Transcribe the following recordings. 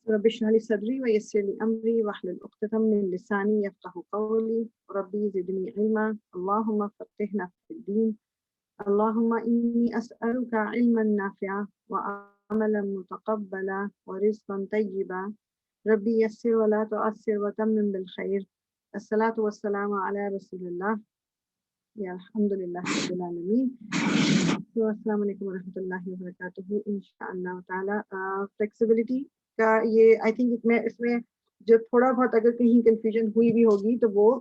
رب اشرح لي صدري ويسر لي أمري واحلل عقدة من لساني يفقهوا قولي ربي زدني علما اللهم فقهنا في الدين اللهم إني أسألك علما نافعا وعملا متقبلا ورزقا طيبا ربي يسر ولا تعسر وتمم بالخير الصلاة والسلام على رسول الله یا الحمد للہ رب العالمین. السلام علیکم ورحمۃ اللہ وبرکاتہ. انشاءاللہ تعالیٰ فلیکسیبلٹی کا یہ آئی تھنک اس میں جو تھوڑا بہت اگر کہیں کنفیوژن ہوئی بھی ہوگی تو وہ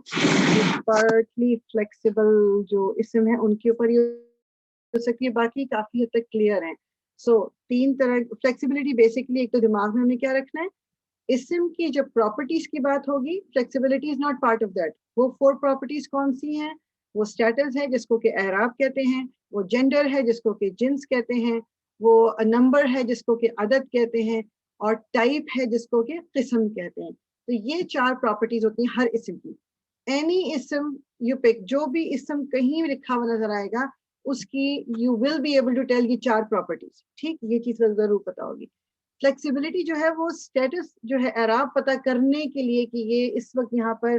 پارٹلی فلیکسیبل جو اسم ہے ان کے اوپر ہی ہو سکتی ہے، باقی کافی حد تک کلیئر ہیں. سو تین طرح فلیکسیبلٹی بیسکلی ایک تو دماغ میں ہمیں کیا رکھنا ہے، اسم کی جب پراپرٹیز کی بات ہوگی flexibility is not part of that. وہ 4 پراپرٹیز کون سی ہیں؟ وہ اسٹیٹس ہے جس کو کہ اعراب کہتے ہیں، وہ جینڈر ہے جس کو کہ جنس کہتے ہیں، وہ نمبر ہے جس کو کہ عدد کہتے ہیں، اور ٹائپ ہے جس کو کہ قسم کہتے ہیں. تو یہ 4 پراپرٹیز ہوتی ہیں ہر اسم کی. اینی اسم یو پک، جو بھی اسم کہیں بھی لکھا ہوا نظر آئے گا اس کی you will be able to tell یہ 4 پراپرٹیز. ٹھیک، یہ چیز ضرور پتا ہوگی. فلیکسیبلٹی جو ہے وہ اسٹیٹس جو ہے اعراب پتہ کرنے کے لیے کہ یہ اس وقت یہاں پر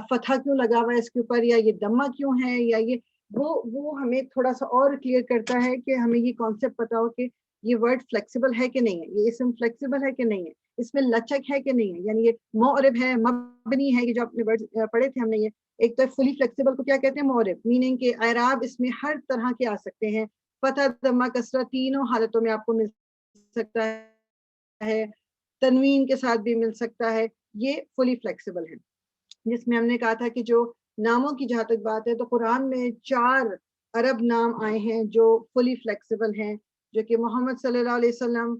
فتحہ کیوں لگا ہوا ہے اس کے اوپر، یا یہ دمہ کیوں ہے، یا یہ وہ ہمیں تھوڑا سا اور کلیئر کرتا ہے کہ ہمیں یہ کانسیپٹ پتا ہو کہ یہ ورڈ فلیکسیبل ہے کہ نہیں ہے، یہ اسم فلیکسیبل ہے کہ نہیں ہے، اس میں لچک ہے کہ نہیں ہے. یعنی یہ معرب ہے، مبنی ہے، یہ جو اپنے ورڈ پڑھے تھے ہم نے. یہ ایک تو فلی فلیکسیبل کو کیا کہتے ہیں؟ معرب، میننگ کہ اعراب اس میں ہر طرح کے آ سکتے ہیں، فتح دمہ کسرہ تینوں حالتوں میں آپ کو مل سکتا ہے، تنوین کے ساتھ بھی مل سکتا ہے. یہ فلی فلیکسیبل ہے. جس میں ہم نے کہا تھا کہ جو ناموں کی جہاں تک بات ہے تو قرآن میں 4 عرب نام آئے ہیں جو فلی فلیکسیبل ہیں، جو کہ محمد صلی اللہ علیہ وسلم،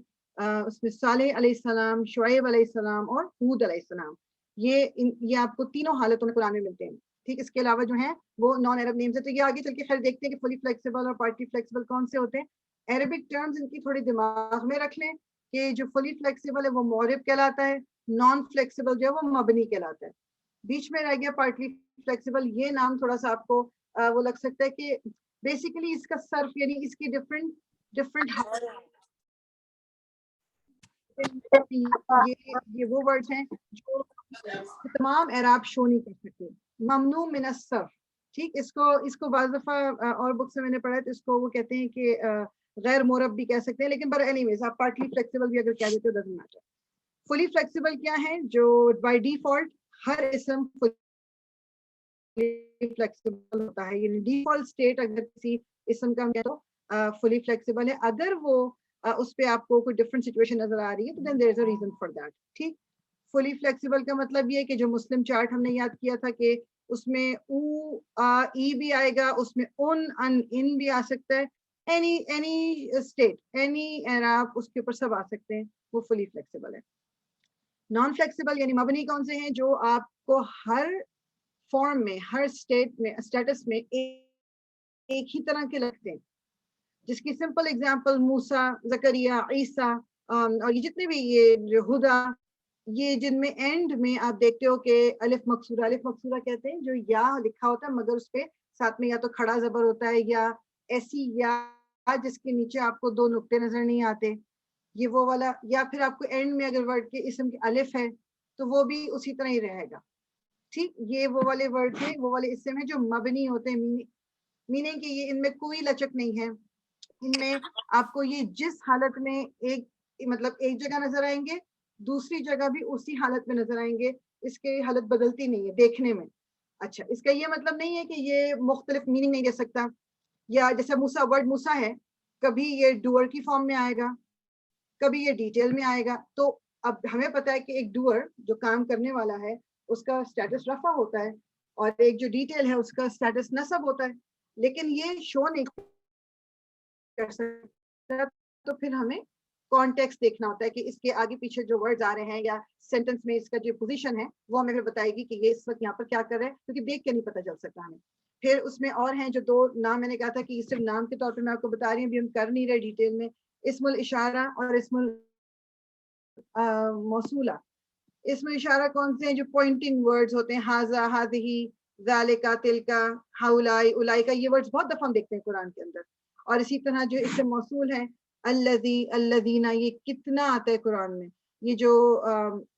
اس میں صالح علیہ السلام، شعیب علیہ السلام اور ہود علیہ السلام. یہ آپ کو تینوں حالتوں میں قرآن میں ملتے ہیں. ٹھیک، اس کے علاوہ جو ہیں وہ نان عرب نیمز ہیں. تو یہ آگے چل کے خیر دیکھتے ہیں کہ فلی فلیکسیبل اور پارٹلی فلیکسیبل کون سے ہوتے ہیں. عربک ٹرمز ان کی تھوڑی دماغ میں رکھ لیں کہ جو فلی فلیکسیبل ہے وہ معرب کہلاتا ہے، نان فلیکسیبل جو ہے وہ مبنی کہلاتا ہے. بیچ میں رہ گیا پارٹلی فلیکسیبل. یہ نام تھوڑا سا آپ کو وہ لگ سکتا ہے کہ بیسیکلی اس کا صرف یعنی اس کی ڈفرنٹ یہ وہ ورڈز ہیں جو تمام اعراب شو نہیں کر سکتے. ممنوع من الصرف. ٹھیک، اس کو بعض دفعہ اور بک سے میں نے پڑھا ہے تو اس کو وہ کہتے ہیں کہ غیر معرب بھی کہہ سکتے ہیں، لیکن بر اینی ویز آپ پارٹلی فلیکسیبل بھی اگر کہہ دیتے who doesn't matter. Fully flexible کیا ہے؟ جو بائی ڈیفالٹ ہر اسم فلیکسیبل ہوتا ہے. یعنی ڈیفالٹ اسٹیٹ اگر کسی اسم کا ہم کہہ تو فلی فلیکسیبل ہے. اگر وہ اس پہ آپ کو کوئی ڈفرنٹ سچویشن نظر آ رہی ہے تو دین دیر از اے ریزن فار دیٹ. ٹھیک، فلی فلیکسیبل کا مطلب یہ ہے کہ جو مسلم چارٹ ہم نے یاد کیا تھا کہ اس میں او ای بھی آئے گا، اس میں ان ان بھی آ سکتا ہے. اینی اسٹیٹ، اینی اعراب اس کے اوپر سب آ سکتے ہیں، وہ فلی فلیکسیبل ہے. نان فلیکسیبل یعنی مبنی کون سے ہیں؟ جو آپ کو ہر فارم میں، ہر اسٹیٹ میں، اسٹیٹس میں ایک ہی طرح کے لگتے ہیں. جس کی سمپل اگزامپل موسیٰ، زکریا، عیسیٰ اور یہ جتنے بھی یہ جو ہدا، یہ جن میں اینڈ میں آپ دیکھتے ہو کہ الف مقصورہ کہتے ہیں جو یا لکھا ہوتا ہے مگر اس پہ ساتھ میں یا تو کھڑا زبر ہوتا ہے یا ایسی یا جس کے نیچے آپ کو 2 نقطے نظر نہیں آتے، یہ وہ والا. یا پھر آپ کو اینڈ میں اگر ورڈ کے اسم کے الف ہے تو وہ بھی اسی طرح ہی رہے گا. ٹھیک، یہ وہ والے ورڈ ہیں، وہ والے اسم ہیں جو مبنی ہوتے ہیں، میننگ کہ یہ ان میں کوئی لچک نہیں ہے. ان میں آپ کو یہ جس حالت میں ایک جگہ نظر آئیں گے دوسری جگہ بھی اسی حالت میں نظر آئیں گے. اس کی حالت بدلتی نہیں ہے دیکھنے میں. اچھا، اس کا یہ مطلب نہیں ہے کہ یہ مختلف میننگ نہیں دے سکتا. یا جیسے موسیٰ، ورڈ موسیٰ ہے، کبھی یہ ڈوئر کی فارم میں آئے گا، کبھی یہ ڈیٹیل میں آئے گا. تو اب ہمیں پتا ہے کہ ایک ڈوئر جو کام کرنے والا ہے اس کا سٹیٹس رفع ہوتا ہے، اور ایک جو ڈیٹیل ہے اس کا سٹیٹس نصب ہوتا ہے. لیکن یہ شو نہیں کر سکتا، تو پھر ہمیں کانٹیکسٹ دیکھنا ہوتا ہے کہ اس کے آگے پیچھے جو ورڈز آ رہے ہیں یا سینٹنس میں اس کا جو پوزیشن ہے وہ ہمیں پھر بتائے گی کہ یہ اس وقت یہاں پر کیا کر رہا ہے، کیونکہ دیکھ کے نہیں پتہ چل سکتا ہمیں. پھر اس میں اور ہیں جو 2 نام میں نے کہا تھا کہ صرف نام کے طور پہ میں آپ کو بتا رہی ہوں، بھی ہم کر نہیں رہے ڈیٹیل میں. اسم الاشارہ اور اسم الموصولہ. اسم الاشارہ کون سے ہیں؟ جو پوائنٹنگ ورڈز ہوتے ہیں، ہاذا، ہذہ، ذالکا، تلکا، ہؤلائی، اولئک. یہ ورڈز بہت دفعہ ہم دیکھتے ہیں قرآن کے اندر. اور اسی طرح جو اسم موصول ہے الذی، الذین، یہ کتنا آتا ہے قرآن میں. یہ جو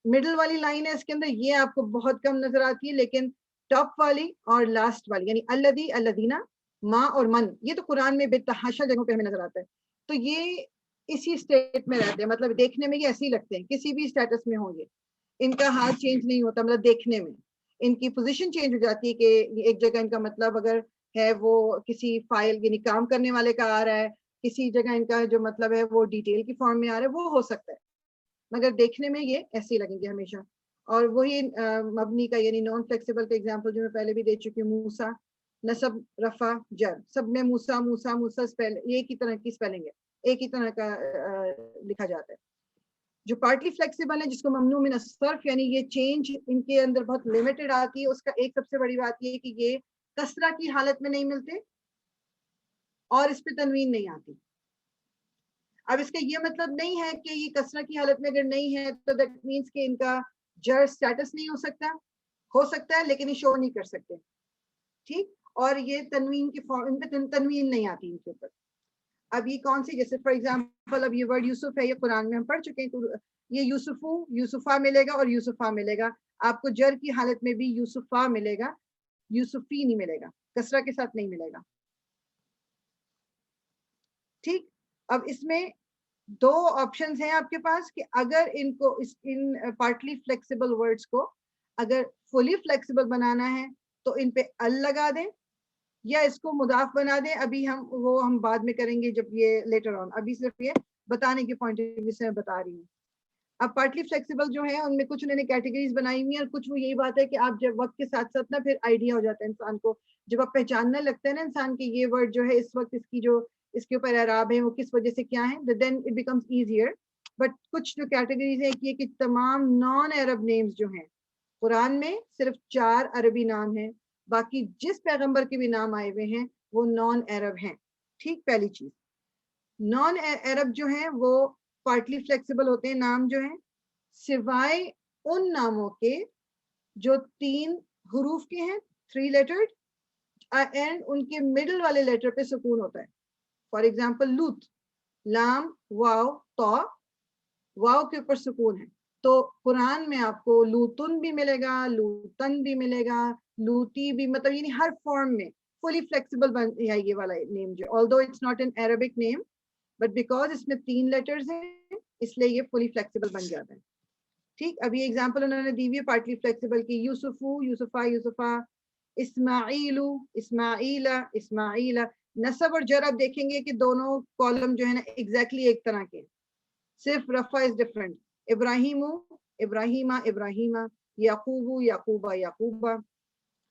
مڈل والی لائن ہے اس کے اندر یہ آپ کو بہت کم نظر آتی ہے، لیکن ٹاپ والی اور لاسٹ والی یعنی الذی، الذین، ما اور من، یہ تو قرآن میں بے تحاشا جگہوں پہ ہمیں نظر آتا ہے. تو یہ اسی اسٹیٹ میں رہتے ہیں، مطلب دیکھنے میں یہ ایسے ہی لگتے ہیں، کسی بھی اسٹیٹس میں ہوں گے، ان کا حال چینج نہیں ہوتا، مطلب دیکھنے میں ان کی پوزیشن چینج ہو جاتی ہے کہ ایک جگہ ان کا مطلب اگر ہے وہ کسی فائل یعنی کام کرنے والے کا آ رہا ہے، کسی جگہ ان کا جو مطلب ہے وہ ڈیٹیل کی فارم میں آ رہا ہے، وہ ہو سکتا ہے، مگر دیکھنے میں یہ ایسے ہی لگیں گے ہمیشہ. اور وہی مبنی کا یعنی نان فلیکسیبل کا ایگزامپل جو میں پہلے بھی دے چکی ہوں، موسا، نصب، رفع، جر، سب میں موسا موسا موسا ایک ہی طرح کی اسپیلنگ ہے، ایک ہی طرح کا لکھا جاتا ہے. جو پارٹلی فلیکسیبل ہے جس کو ممنوع من الصرف یعنی یہ چینج ان کے اندر بہت لمیٹڈ آتی ہے، اس کا ایک سب سے بڑی بات یہ ہے کہ یہ کسرہ کی حالت میں نہیں ملتے اور اس پہ تنوین نہیں آتی. اب اس کا یہ مطلب نہیں ہے کہ یہ کسرہ کی حالت میں اگر نہیں ہے تو دیٹ مینس کہ ان کا جر سٹیٹس نہیں ہو سکتا ہے لیکن یہ شو نہیں کر سکتے، ٹھیک. اور یہ تنوین کی فارم، ان پہ تنوین نہیں آتی ان کے اوپر. اب یہ کون سی، جیسے فار ایگزامپل اب یہ ورڈ یوسف ہے، یہ قرآن میں ہم پڑھ چکے ہیں، تو یہ یوسفو، یوسفا ملے گا اور یوسفا ملے گا. آپ کو جر کی حالت میں بھی یوسفا ملے گا، یوسفی نہیں ملے گا، کسرہ کے ساتھ نہیں ملے گا، ٹھیک. اب اس میں دو آپشنز ہیں آپ کے پاس کہ اگر ان کو ان پارٹلی فلیکسیبل ورڈز کو اگر فلی فلیکسیبل بنانا ہے تو ان پہ ال لگا دیں یا اس کو مضاف بنا دیں. ابھی ہم بعد میں کریں گے جب یہ لیٹر آن، ابھی صرف یہ بتانے کے پوائنٹ آف ویو سے میں بتا رہی ہوں. اب پارٹلی فلیکسیبل جو ہے ان میں کچھ انہوں نے کیٹیگریز بنائی ہوئی ہیں، اور کچھ وہ یہی بات ہے کہ آپ جب وقت کے ساتھ ساتھ نا پھر آئیڈیا ہو جاتا ہے انسان کو، جب آپ پہچاننے لگتے ہیں نا انسان کی یہ ورڈ جو ہے اس وقت اس کی جو اس کے اوپر اعراب ہے وہ کس وجہ سے کیا ہے، then it becomes easier. But کچھ جو کیٹیگریز ہیں کہ تمام نان عرب نیمز جو ہیں قرآن میں صرف 4 عربی نام ہیں، باقی جس پیغمبر کے بھی نام آئے ہوئے ہیں وہ نان عرب ہیں، ٹھیک. پہلی چیز نان عرب جو ہیں وہ پارٹلی فلیکسیبل ہوتے ہیں نام جو ہیں، سوائے ان ناموں کے جو 3 حروف کے ہیں، 3 لیٹرڈ، اینڈ ان کے مڈل والے لیٹر پہ سکون ہوتا ہے. فار ایگزامپل لوت، لام واو تو، واو کے اوپر سکون ہے. تو قرآن میں آپ کو لوتن بھی ملے گا، لوتن بھی ملے گا، لوتی بھی، مطلب یعنی ہر فارم میں فلی فلیکسیبل بن ہے یہ والا نیم جو although it's not an Arabic name but because اس میں 3 لیٹرز ہیں اس لیے یہ فلی فلیکسیبل بن جاتا ہے، ٹھیک. ابھی ایگزامپل انہوں نے دی ہوئی ہے پارٹلی فلیکسیبل کی، یوسفو، یوسفا، یوسفا، اسماعیلو، اسماعیلا، اسماعیلا. نصب اور جر آپ دیکھیں گے کہ دونوں کالم جو ہے نا ایگزیکٹلی ایک طرح کے، صرف رفع از ڈفرنٹ. ابراہیم، ابراہیمہ، ابراہیمہ، یعقوب، یعقوبہ، یعقوبہ،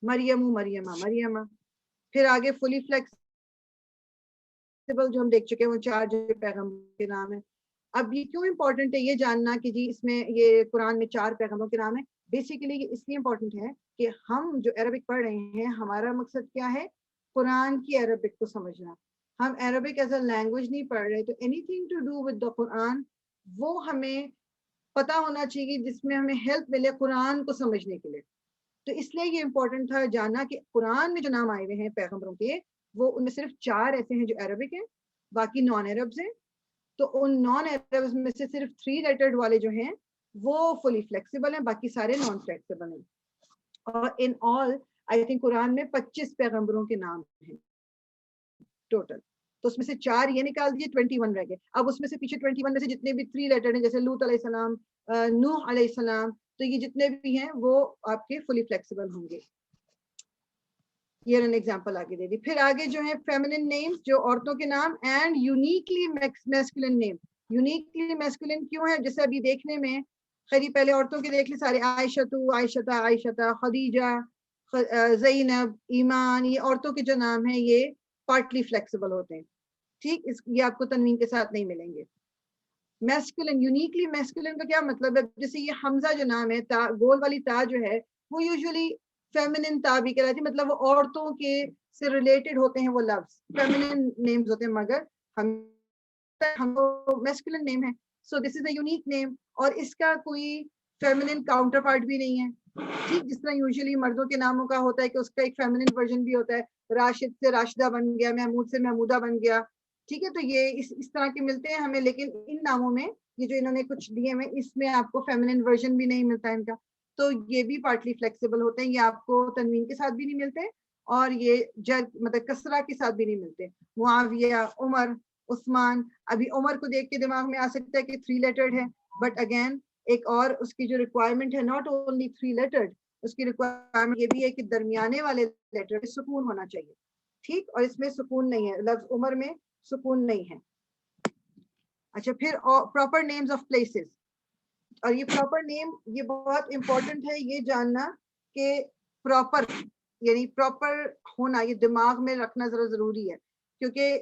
مریم، مریمہ، مریمہ. پھر آگے فلی فلیکسیبل جو ہم دیکھ چکے ہیں وہ 4 جو پیغمبر کے نام ہیں. اب یہ کیوں امپورٹنٹ ہے یہ جاننا کہ جی اس میں یہ قرآن میں 4 پیغمبروں کے نام ہیں؟ بیسیکلی یہ اس لیے امپورٹنٹ ہے کہ ہم جو عربک پڑھ رہے ہیں ہمارا مقصد کیا ہے؟ قرآن کی عربک کو سمجھنا. ہم عربک ایز اے لینگویج نہیں پڑھ رہے، تو anything to do with the Quran وہ ہمیں پتا ہونا چاہیے جس میں ہمیں ہیلپ ملے قرآن کو سمجھنے کے لیے. تو اس لیے یہ امپورٹنٹ تھا جاننا کہ قرآن میں جو نام آئے ہوئے ہیں پیغمبروں کے وہ ان میں صرف 4 ایسے ہیں جو عربک ہیں، باقی نان عربز ہیں. تو ان نان عربز میں سے صرف 3 لیٹرڈ والے جو ہیں وہ فلی فلیکسیبل ہیں، باقی سارے نان فلیکسیبل ہیں. اور ان آل آئی تھنک قرآن میں 25 پیغمبروں کے نام ہیں ٹوٹل. تو اس میں سے 4 یہ نکال دیے، 21 رہ گئے. اب اس میں سے پیچھے 21 میں سے جتنے بھی 3 لیٹرڈ ہیں جیسے لوط علیہ السلام، نوح علیہ السلام، تو یہ جتنے بھی ہیں وہ آپ کے فلی فلیکسیبل ہوں گے. یہ انہوں نے ایگزامپل آگے دے دی. پھر آگے جو ہے فیمنن نیمز جو عورتوں کے نام، and uniquely masculine name. Uniquely masculine کیوں ہے؟ جیسے ابھی دیکھنے میں خیری پہلے عورتوں کے دیکھ لی سارے، عائشتو، عائشتہ، عائشتہ، خدیجہ، زینب، ایمان، یہ عورتوں کے جو نام ہیں یہ پارٹلی فلیکسیبل ہوتے ہیں، ٹھیک. یہ آپ کو تنوین کے ساتھ نہیں ملیں گے. میسکولن، یونیکلی میسکولن کا کیا مطلب ہے؟ جیسے یہ حمزہ جو نام ہے، تا گول والی تا جو ہے وہ یوزلی فیمنن تا بھی کہلاتی، مطلب وہ عورتوں کے سے ریلیٹڈ ہوتے ہیں وہ لفظ، فیمنن نیمز ہوتے ہیں، مگر ہم میسکولن نیم ہے. سو دس از اے یونیک نیم، اور اس کا کوئی فیمنن کاؤنٹر پارٹ بھی نہیں ہے، ٹھیک. جس طرح یوزلی مردوں کے ناموں کا ہوتا ہے کہ اس کا ایک فیمنن ورژن بھی ہوتا ہے، راشد سے راشدہ بن گیا، محمود سے محمودہ بن گیا، ٹھیک ہے. تو یہ اس طرح کے ملتے ہیں ہمیں، لیکن ان ناموں میں یہ جو انہوں نے کچھ دیے ہوئے اس میں آپ کو فیمنن ورژن بھی نہیں ملتا ان کا, تو یہ بھی پارٹلی فلیکسیبل ہوتے ہیں. یہ آپ کو تنوین کے ساتھ بھی نہیں ملتے اور یہ جر مطلب کسرہ کے ساتھ بھی نہیں ملتے. معاویہ, عمر, عثمان. ابھی عمر کو دیکھ کے دماغ میں آ سکتا ہے کہ 3 لیٹرڈ ہے, بٹ اگین ایک اور اس کی جو ریکوائرمنٹ ہے ناٹ اونلی 3 لیٹرڈ, اس کی ریکوائرمنٹ یہ بھی ہے کہ درمیانے والے لیٹر میں سکون ہونا چاہیے. ٹھیک, اور اس میں سکون نہیں ہے, لفظ عمر میں سکون نہیں ہے. اچھا, پھر پراپر نیمز آف پلیسز, اور یہ پراپر نیم یہ بہت امپورٹنٹ ہے یہ جاننا کہ پراپر یعنی پراپر ہونا یہ دماغ میں رکھنا ذرا ضروری ہے, کیونکہ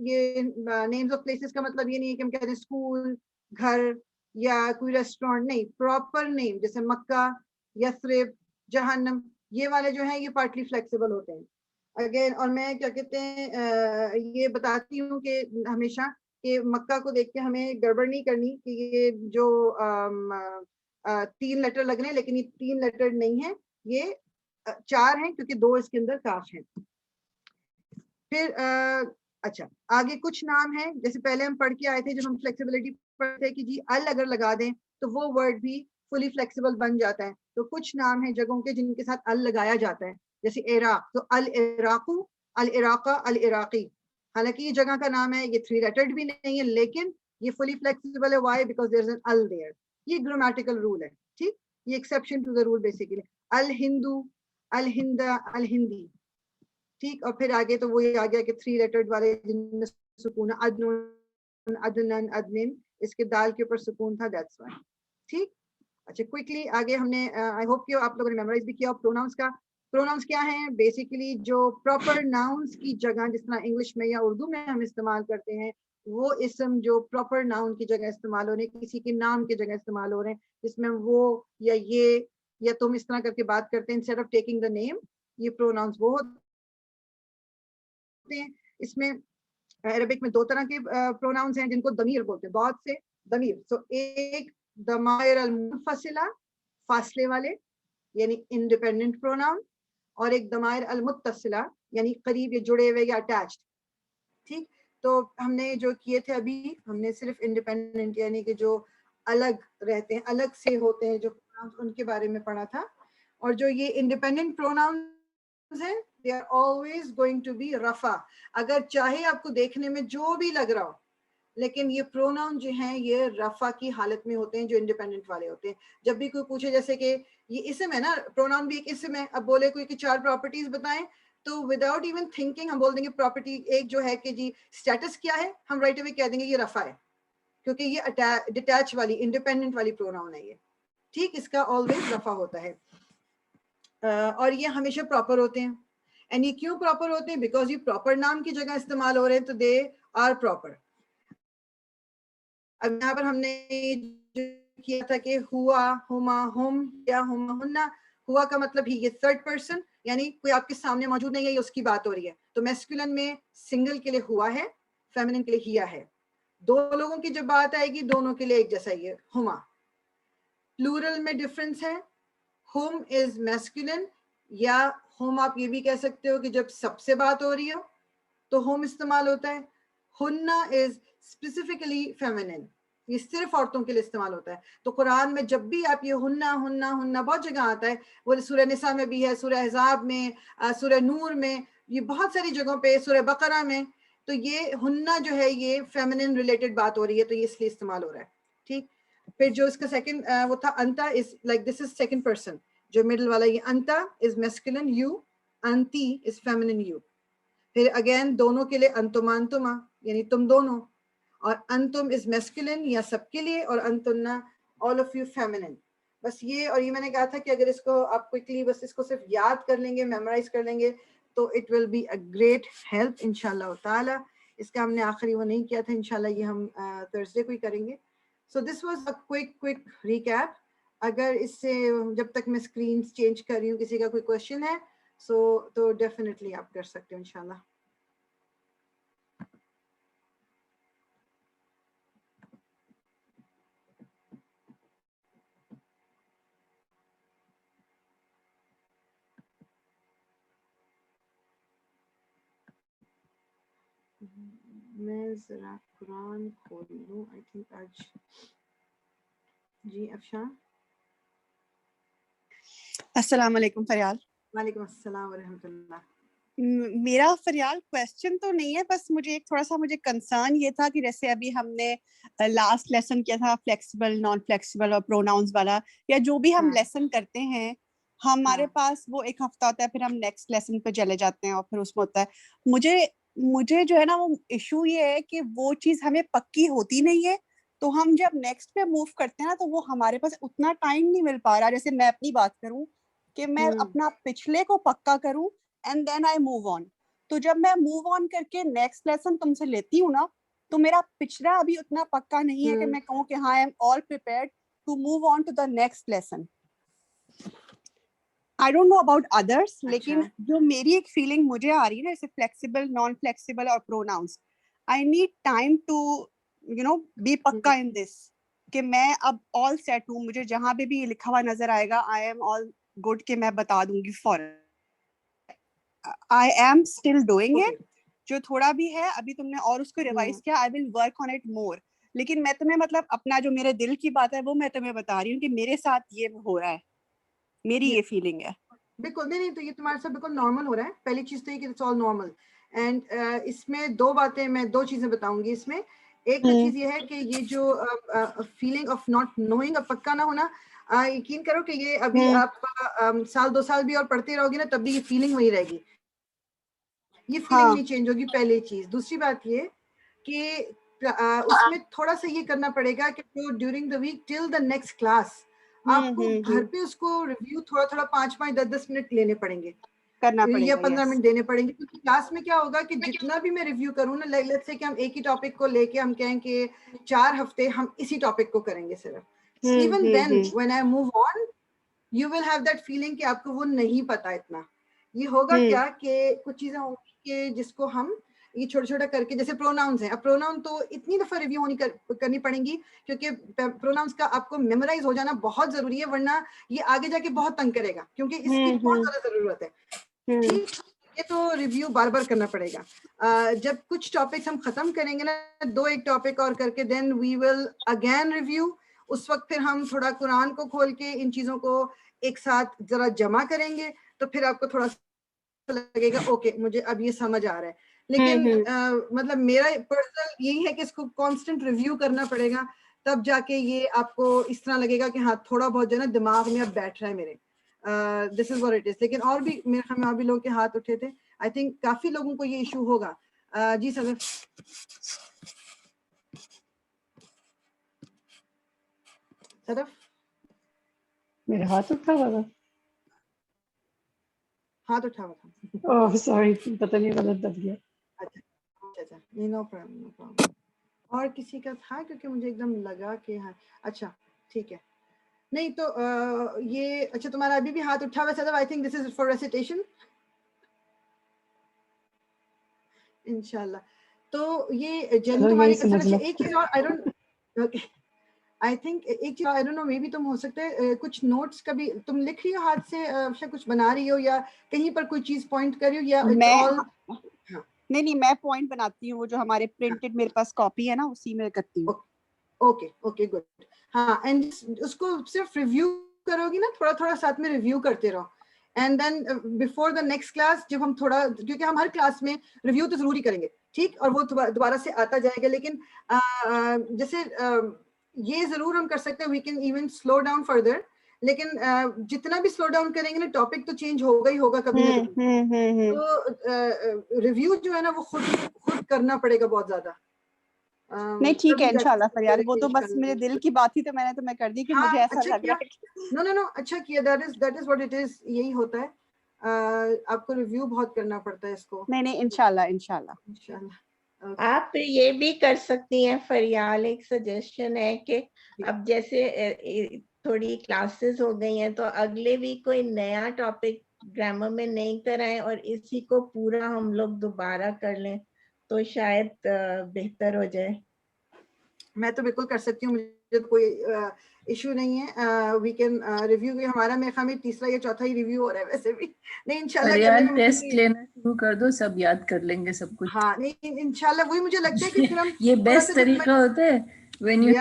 یہ نیمز آف پلیسز کا مطلب یہ نہیں ہے کہ ہم کہتے ہیں اسکول, گھر یا کوئی ریسٹورینٹ, نہیں, پراپر نیم جیسے مکہ, یثرب, جہنم, یہ والے جو ہیں یہ پارٹلی فلیکسیبل ہوتے ہیں. اگین, اور میں کیا کہتے ہیں یہ بتاتی ہوں کہ ہمیشہ کہ مکہ کو دیکھ کے ہمیں گڑبڑ نہیں کرنی کہ یہ جو 3 لیٹر لگ رہے ہیں, لیکن یہ 3 لیٹر نہیں ہے, یہ 4 ہیں کیونکہ 2 اس کے اندر کاف ہیں. پھر اچھا آگے کچھ نام ہیں, جیسے پہلے ہم پڑھ کے آئے تھے جب ہم فلیکسیبلٹی پڑھتے کہ جی ال اگر لگا دیں تو وہ ورڈ بھی فلی فلیکسیبل بن جاتا ہے. تو کچھ نام ہیں جگہوں کے جن کے ساتھ ال لگایا جاتا ہے, جیسے عراق, تو العراق, العراقہ, العراقی. حالانکہ یہ جگہ کا نام ہے, یہ 3 لیٹرڈ بھی نہیں ہے, لیکن یہ فلی فلیکسیبل ہے. Why? Because there is an ال دیئر. یہ گرامیٹیکل رول ہے. ٹھیک, یہ exception to the rule basically. الہندو, الہندا, الہندی. ٹھیک, اور پھر آگے تو وہی آ گیا کہ 3 لیٹرڈ والے جن میں سکون ہے, عدن, عدنن, عدنن, اس کے دال کے اوپر سکون تھا, دیٹس وائی. ٹھیک, اچھا کوئکلی آگے ہم نے آئی ہوپ کہ آپ لوگوں نے میمورائز بھی کیا. پروناؤنس کا, پروناؤنس کیا ہیں؟ بیسیکلی جو پراپر ناؤنس کی جگہ جس طرح انگلش میں یا اردو میں ہم استعمال کرتے ہیں, وہ اسم جو پراپر ناؤن کی جگہ استعمال ہو رہے ہیں, کسی کے نام کی جگہ استعمال ہو رہے ہیں, جس میں وہ یا یہ یا تم اس طرح کر کے بات کرتے ہیں انسٹیڈ آف ٹیکنگ دا نیم, یہ پروناؤنس وہ ہوتے ہیں. اس میں عربک میں 2 طرح کے پروناؤنس ہیں جن کو ضمیر بولتے ہیں, بہت سے ضمیر. سو ایک ضمائر المنفصلہ, فاصلے والے یعنی انڈیپینڈنٹ پروناؤن, اور ایک ضمائر المتصلہ یعنی قریب یا جڑے ہوئے یا اٹیچڈ. ٹھیک, تو ہم نے جو کیے تھے ابھی, ہم نے صرف انڈیپینڈنٹ یعنی کہ جو الگ رہتے ہیں, الگ سے ہوتے ہیں جو پروناؤنس, ان کے بارے میں پڑھا تھا. اور جو یہ انڈیپینڈنٹ پروناؤنس ہیں they are always going to be رفع, اگر چاہے آپ کو دیکھنے میں جو بھی لگ رہا ہو, لیکن یہ پروناؤن جو ہیں یہ رفع کی حالت میں ہوتے ہیں جو انڈیپینڈنٹ والے ہوتے ہیں. جب بھی کوئی پوچھے جیسے کہ یہ اسم ہے نا, پروناؤن بھی ایک اسم ہے, اب بولے کوئی کہ 4 پراپرٹیز بتائیں, تو وداؤٹ ایون تھنکنگ ہم بول دیں گے پراپرٹی ایک جو ہے کہ جی اسٹیٹس کیا ہے, ہم رائٹ اوے کہہ دیں گے یہ رفع ہے, کیونکہ یہ ڈیٹیچ والی انڈیپینڈنٹ والی پروناؤن ہے یہ. ٹھیک, اس کا آلویز رفع ہوتا ہے, اور یہ ہمیشہ پراپر ہوتے ہیں. اینڈ یہ کیوں پراپر ہوتے ہیں؟ بیکاز یہ پراپر نام کی جگہ استعمال ہو رہے ہیں, تو دے آر پراپر. اب یہاں پر ہم نے کیا تھا کہ ہوا, ہما, ہم یا ہما, ہننا. ہوا کا مطلب ہی یہ 3rd پرسن, یعنی کوئی آپ کے سامنے موجود نہیں ہے, یہ اس کی بات ہو رہی ہے. تو میسکولن میں سنگل کے لیے ہوا ہے, فیمنن کے لیے ہیا ہے. 2 لوگوں کی جب بات آئے گی دونوں کے لیے ایک جیسا ہی ہے, ہما. پلورل میں ڈفرنس ہے, ہوم از میسکولن, یا ہوم آپ یہ بھی کہہ سکتے ہو کہ جب سب سے بات ہو رہی ہو تو ہوم استعمال ہوتا ہے. ہننا از اسپیسیفکلی فیمنن, یہ صرف عورتوں کے لیے استعمال ہوتا ہے. تو قرآن میں جب بھی آپ یہ ہننا ہننا ہننا بہت جگہ آتا ہے, وہ سورہ نساء میں بھی ہے, سورہ احزاب میں, سورہ نور میں, یہ بہت ساری جگہوں پہ, سورہ بقرہ میں. تو یہ ہننا جو ہے یہ فیمنن ریلیٹڈ بات ہو رہی ہے, تو یہ اس لیے استعمال ہو رہا ہے. ٹھیک, پھر جو اس کا سیکنڈ وہ تھا انتا, is like this is 2nd person, جو مڈل والا یہ انتا از میسکولن یو, انتی از فیمنن یو. پھر اگین دونوں کے لیے انتما انتما یعنی تم دونوں, اور انتم از میسکولن یا سب کے لیے, اور انتنا آل آف یو فیمنن. بس یہ, اور یہ میں نے کہا تھا کہ اگر اس کو آپ کوئکلی بس اس کو صرف یاد کر لیں گے, میمورائز کر لیں گے, تو it will be a great help انشاءاللہ تعالی. اس کا ہم نے آخری وہ نہیں کیا تھا, انشاءاللہ یہ ہم تھرسڈے کو ہی کریں گے. So this was a quick recap. اگر اس سے جب تک میں اسکرین چینج کر رہی ہوں کسی کا کوئی کوشچن ہے تو ڈیفینیٹلی آپ کر سکتے ہو انشاءاللہ. میں ذرا قرآن کھول لوں. آئی تھنک آج جی افشان. السلام علیکم فریال. وعلیکم السلام ورحمۃ اللہ. میرا فریال کویسچن تو نہیں ہے, بس مجھے ایک تھوڑا سا مجھے کنسرن یہ تھا کہ جیسے ابھی ہم نے لاسٹ لیسن کیا تھا فلیکسیبل نان فلیکسیبل اور پروناؤنس والا, یا جو بھی ہم لیسن کرتے ہیں ہمارے پاس وہ ایک ہفتہ ہوتا ہے, پھر ہم نیکسٹ لیسن پہ چلے جاتے ہیں اور پھر اس میں ہوتا ہے. مجھے جو ہے نا وہ ایشو یہ ہے کہ وہ چیز ہمیں پکی ہوتی نہیں ہے, تو ہم جب نیکسٹ پہ موو کرتے ہیں نا تو وہ ہمارے پاس اتنا ٹائم نہیں مل پا رہا. جیسے میں اپنی بات کروں کہ میں اپنا پچھلے کو پکا کروں and then I move on. تو جب میں move on کر کے next lesson تم سے لیتی ہوں نا, تو میرا پچھلا ابھی اتنا پکا نہیں ہے کہ میں کہوں کہ ہاں I am all prepared to move on to the next lesson. I don't know about others, لیکن جو میری ایک فیلنگ مجھے آ رہی ہے نا جیسے flexible, non-flexible اور pronouns, I need time to be پکا in this کہ میں اب all set ہوں. مجھے جہاں پہ بھی لکھا ہوا نظر آئے گا I am all good کہ میں بتا دوں گی فوراً. I am still doing it. جو تھوڑا بھی ہے ابھی تم نے اور اس کو ریوائز کیا, I will work on it more. لیکن میں تمہیں مطلب اپنا جو میرے دل کی بات ہے وہ میں تمہیں بتا رہی ہوں کہ میرے ساتھ یہ ہو رہا ہے, میری یہ فیلنگ ہے. بالکل نہیں تو یہ تمہارے ساتھ بالکل نارمل ہو رہا ہے. پہلی چیز تو یہ کہ اٹس آل نارمل. اینڈ اس میں میں دو چیزیں بتاؤں گی اس میں. ایک تو چیز یہ ہے کہ یہ جو فیلنگ آف ناٹ نوئنگ, اب پکا نہ ہونا, یقین کرو کہ یہ ابھی آپ سال 2 سال بھی اور پڑھتے رہو گے نا تب بھی یہ فیلنگ وہی رہے گی, یہ فیلنگ نہیں چینج ہوگی. پہلی چیز. دوسری بات یہ کہ اس میں تھوڑا سا یہ کرنا پڑے گا کہ during the week till the next class آپ کو گھر پہ اس کو ریویو تھوڑا 5-10 منٹ لینے پڑیں گے یا 15 منٹ دینے پڑیں گے, کیونکہ کلاس میں کیا ہوگا کہ جتنا بھی میں ریویو کروں نا, لیٹس سے کہ ہم ایک ہی ٹاپک کو لے کے ہم کہیں کہ 4 ہفتے ہم اسی ٹاپک کو کریں گے صرف. Even then when I move on you will have that feeling کہ آپ کو وہ نہیں پتا اتنا. یہ ہوگا کیا کہ کچھ چیزیں ہوں گی کہ جس کو ہم یہ چھوٹا چھوٹا کر کے, جیسے پروناؤنس ہیں, اب پروناؤن تو اتنی دفعہ ریویو کرنی پڑیں گی کیونکہ پروناؤنس کا آپ کو میمورائز ہو جانا بہت ضروری ہے, ورنہ یہ آگے جا کے بہت تنگ کرے گا کیونکہ اس کی بہت زیادہ ضرورت ہے. ٹھیک, یہ تو ریویو بار بار کرنا پڑے گا. جب کچھ ٹاپکس ہم ختم کریں گے نا, 2-1 ٹاپک اور کر کے دین وی ول اگین ریویو. اس وقت پھر ہم تھوڑا قرآن کو کھول کے ان چیزوں کو ایک ساتھ ذرا جمع کریں گے, تو پھر آپ کو تھوڑا سا لگے گا اوکے مجھے اب یہ سمجھ آ رہا ہے. لیکن مطلب میرا پرسنل یہی ہے کہ اس کو کانسٹنٹ ریویو کرنا پڑے گا, تب جا کے یہ آپ کو اس طرح لگے گا کہ ہاں تھوڑا بہت جو ہے نا دماغ میں اب بیٹھ رہا ہے میرے. دس از واٹ اٹ از. لیکن اور بھی میرے خیال میں اور بھی لوگ کے ہاتھ اٹھے تھے, آئی تھنک کافی لوگوں کو یہ ایشو ہوگا. جی صدف. صدف میرا ہاتھ اٹھا ہوا تھا, ہاتھ اٹھا ہوا تھا. اوہ سوری, پتہ نہیں غلط دب گیا. اچھا نو پرابلم. اور کسی کا تھا کیونکہ مجھے ایک دم لگا کہ ہاں اچھا ٹھیک ہے. نہیں تو یہ اچھا تمہارا ابھی بھی ہاتھ اٹھا ہوا ہے. I think this is for recitation انشاءاللہ. تو یہ جن تمہاری اچھا ایک چیز اور آئی تھنک ایک چیز آئی ڈونٹ نو مے بی تم ہو سکتا ہے کچھ نوٹس کبھی تم لکھ رہی ہو ہاتھ سے, کچھ بنا رہی ہو یا کہیں پر کوئی چیز پوائنٹ کر رہی ہو, یا نہیں میں پوائنٹ بناتی ہوں, وہ جو ہمارے پرنٹڈ میرے پاس کاپی ہے نا اسی میں کرتی ہوں. Okay good. ہاں اینڈ اس کو صرف ریویو کرو گی نا, تھوڑا تھوڑا ساتھ میں ریویو کرتے رہو. And then before the next class جب ہم تھوڑا, کیونکہ ہم ہر کلاس میں ریویو تو ضروری کریں گے ٹھیک, اور وہ دوبارہ سے آتا جائے گا. لیکن جیسے یہ ضرور ہم کر سکتے ہیں, we can even slow down further, لیکن جتنا بھی سلو ڈاؤن کریں گے نا ٹاپک تو چینج ہوگا ہی ہوگا کبھی نہ کبھی. تو ریویو جو ہے نا وہ خود کرنا پڑے گا بہت زیادہ. نہیں ٹھیک ہے انشاءاللہ فریال, وہ تو بس میرے دل کی بات ہی تو میں نے تمہیں کر دی کہ مجھے ایسا لگ رہا ہے. نو اچھا کیا, that is what it is. یہی ہوتا ہے, آپ کو ریویو بہت کرنا پڑتا ہے اس کو. نہیں انشاءاللہ. آپ یہ بھی کر سکتی ہیں فریال, ایک سجیشن ہے کہ اب جیسے تھوڑی کلاسز ہو گئی ہیں تو اگلے ویک کوئی نیا ٹاپک گرامر میں نہیں کرائیں اور اسی کو پورا ہم لوگ دوبارہ کر لیں تو شاید بہتر ہو جائے. میں تو بالکل کر سکتی ہوں, مجھے جب کوئی ایشو نہیں ہے وی کین ریویو. ہمارا میرے خیال میں تیسرا یا چوتھا ہی ریویو ہو رہا ہے ویسے بھی. نہیں انشاءاللہ ٹیسٹ لینا شروع کر دو, سب یاد کر لیں گے سب کچھ. ہاں نہیں انشاءاللہ وہی مجھے لگتا ہے کہ پھر ہم یہ بیسٹ طریقہ ہوتا ہے when you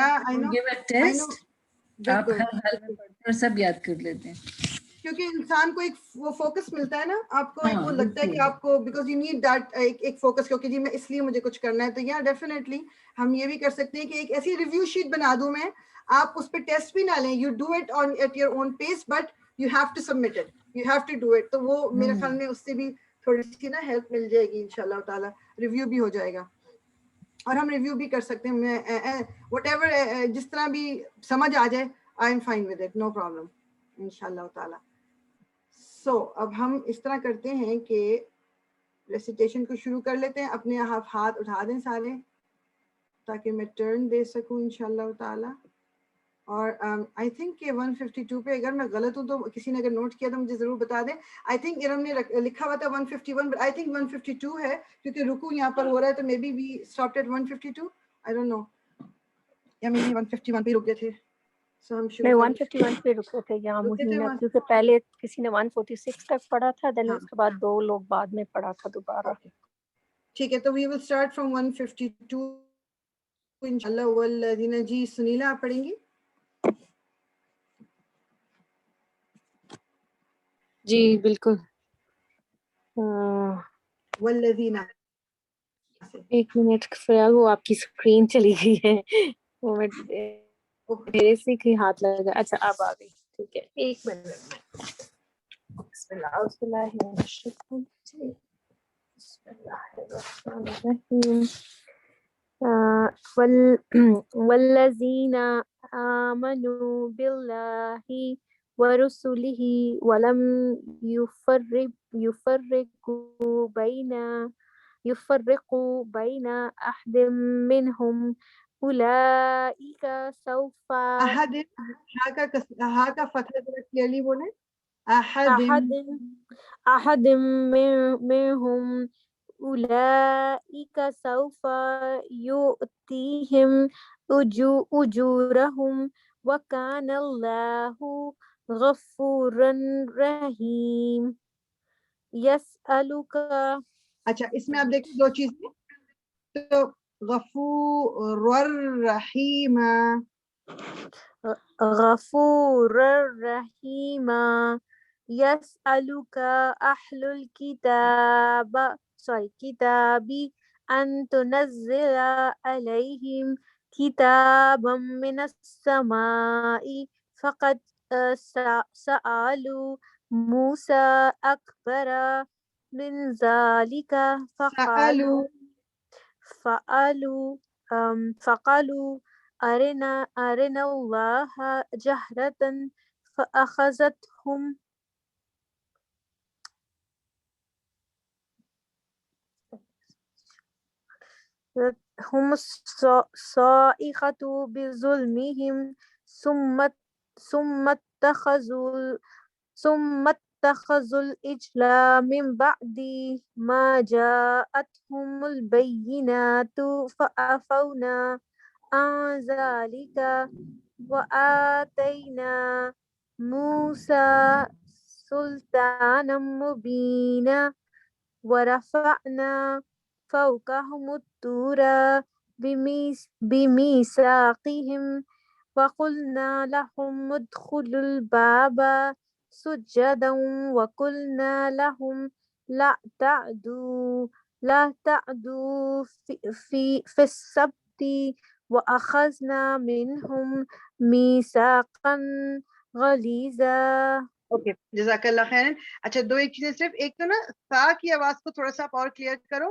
give a test, آپ ہر حل میں پڑھتے ہیں اور سب یاد کر لیتے ہیں. کیونکہ انسان کو ایک وہ فوکس ملتا ہے نا, آپ کو ایک وہ لگتا ہے کہ آپ کو بیکاز یو نیڈ دیٹ ایک فوکس, کیونکہ جی میں اس لیے مجھے کچھ کرنا ہے. تو یا ڈیفینیٹلی ہم یہ بھی کر سکتے ہیں کہ ایک ایسی ریویو شیٹ بنا دوں میں, آپ اس پہ ٹیسٹ بھی نہ لیں, you do it on at your own pace but you have to submit it, you have to do it. تو وہ میرے خیال میں اس سے بھی تھوڑی سی نا ہیلپ مل جائے گی انشاءاللہ تعالیٰ. ریویو بھی ہو جائے گا اور ہم ریویو بھی کر سکتے ہیں وٹ ایور, جس طرح بھی سمجھ آ جائے. I am fine with it, no problem انشاءاللہ تعالیٰ. سو اب ہم اس طرح کرتے ہیں کہ ریسیٹیشن کو شروع کر لیتے ہیں. اپنے ہاتھ اٹھا دیں سارے تاکہ میں ٹرن دے سکوں انشاءاللہ تعالیٰ. اور آئی تھنک کہ 152 پہ اگر میں غلط ہوں تو کسی نے اگر نوٹ کیا تو مجھے ضرور بتا دیں. آئی تھنک ارم نے لکھا ہوا تھا 151 بٹ آئی تھنک 152 ہے کیونکہ رکو یہاں پر ہو رہا ہے, تو maybe we stopped at 152. I don't know, یا مے بی 151 پہ رک گئے تھے. میں 151 پہ رکے تھے یہاں مہینہ, کیونکہ پہلے کسی نے 146 تک پڑھا تھا, دین اس کے بعد 2 لوگ بعد میں پڑھا تھا دوبارہ. ٹھیک ہے, تو وی ول اسٹارٹ فرام 152 انشاءاللہ. والذین, جی سنیلا آپ پڑھیں گی؟ جی بالکل. والذین, ایک منٹ فیال, وہ آپ کی اسکرین چلی گئی ہے, وہ میرے سے ہی ہاتھ لگا. اچھا اب آ گئی, ٹھیک ہے, ایک منٹ میں. بسم اللہ بسم اللہ الرحمن الرحیم. والذین آمنوا باللہ ورسلہ ولم يفرقوا بين أحد منهم أولئك سوف احد, ہا کا فتح ذرا کلیئرلی بولیں. أحد منهم أولئك سوف يؤتيهم أجورهم وكان الله غفورا رحيم. يسألك, اچھا اس میں آپ دیکھیں 2 چیزیں, تو غفور الرحیم, غفور الرحیم. يسألك أهل الكتاب أن تنزل عليهم كتابا من السماء فقد سألوا موسى أكبر من ذلك فقالوا أرنا الله جهرة فأخذتهم هم الصاعقة بظلمهم ثم اتخذوا العجل من بعد ما جاءتهم البينات فعفونا عن ذلك وآتينا موسى سلطانا مبينا ورفعنا فوقهم الطور بميثاقهم وقلنا لهم ادخلوا الباب سجدا وقلنا لهم لا تعدوا في السبت وأخذنا منهم ميثاقا غليظا. اوکے جزاک اللہ خیر. اچھا 2 ایک چیزیں صرف, ایک تو نا سا کی آواز کو تھوڑا سا اور کلیئر کرو,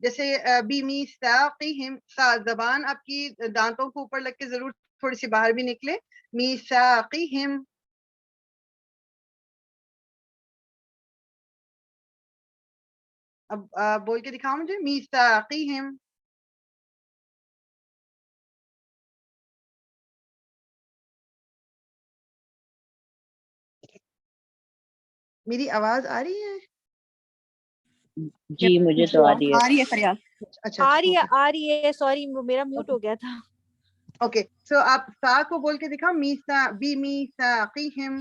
جیسے بِمِيثَاقِهِمْ, سا زبان آپ کی دانتوں کو اوپر لگ کے ضرور تھوڑی سی باہر بھی نکلے. مِيثَاقِهِمْ, اب بول کے دکھاؤ مجھے. مِيثَاقِهِمْ, میری آواز آ رہی ہے؟ جی مجھے تو آ رہی ہے. آ رہی ہے فریال. اچھا آ رہی ہے, سوری میرا میوٹ ہو گیا تھا. اوکے سو آپ سا کو بول کے دکھاؤ میسا بی میثاقہم.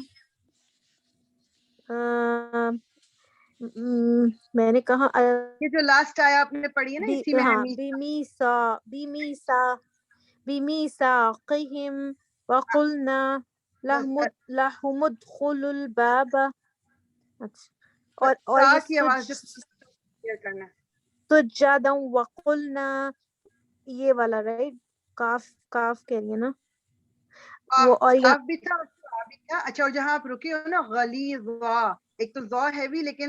میں نے کہا یہ جو لاسٹ آیا آپ نے پڑھی ہے نا اسی میں ہے بمیثاقہم وقلنا لہم ادخلوا الباب. اچھا اور سا یہ کی آواز جو کلیئر کرنا ہے. سجدا وقلنا یہ والا رائٹ کاف کہہ رہی ہے نا وہ اور کاف بھی تھا اور سا بھی تھا. اچھا اور جہاں آپ رکے ہو نا غلیظا ایک تو ذا ہیوی لیکن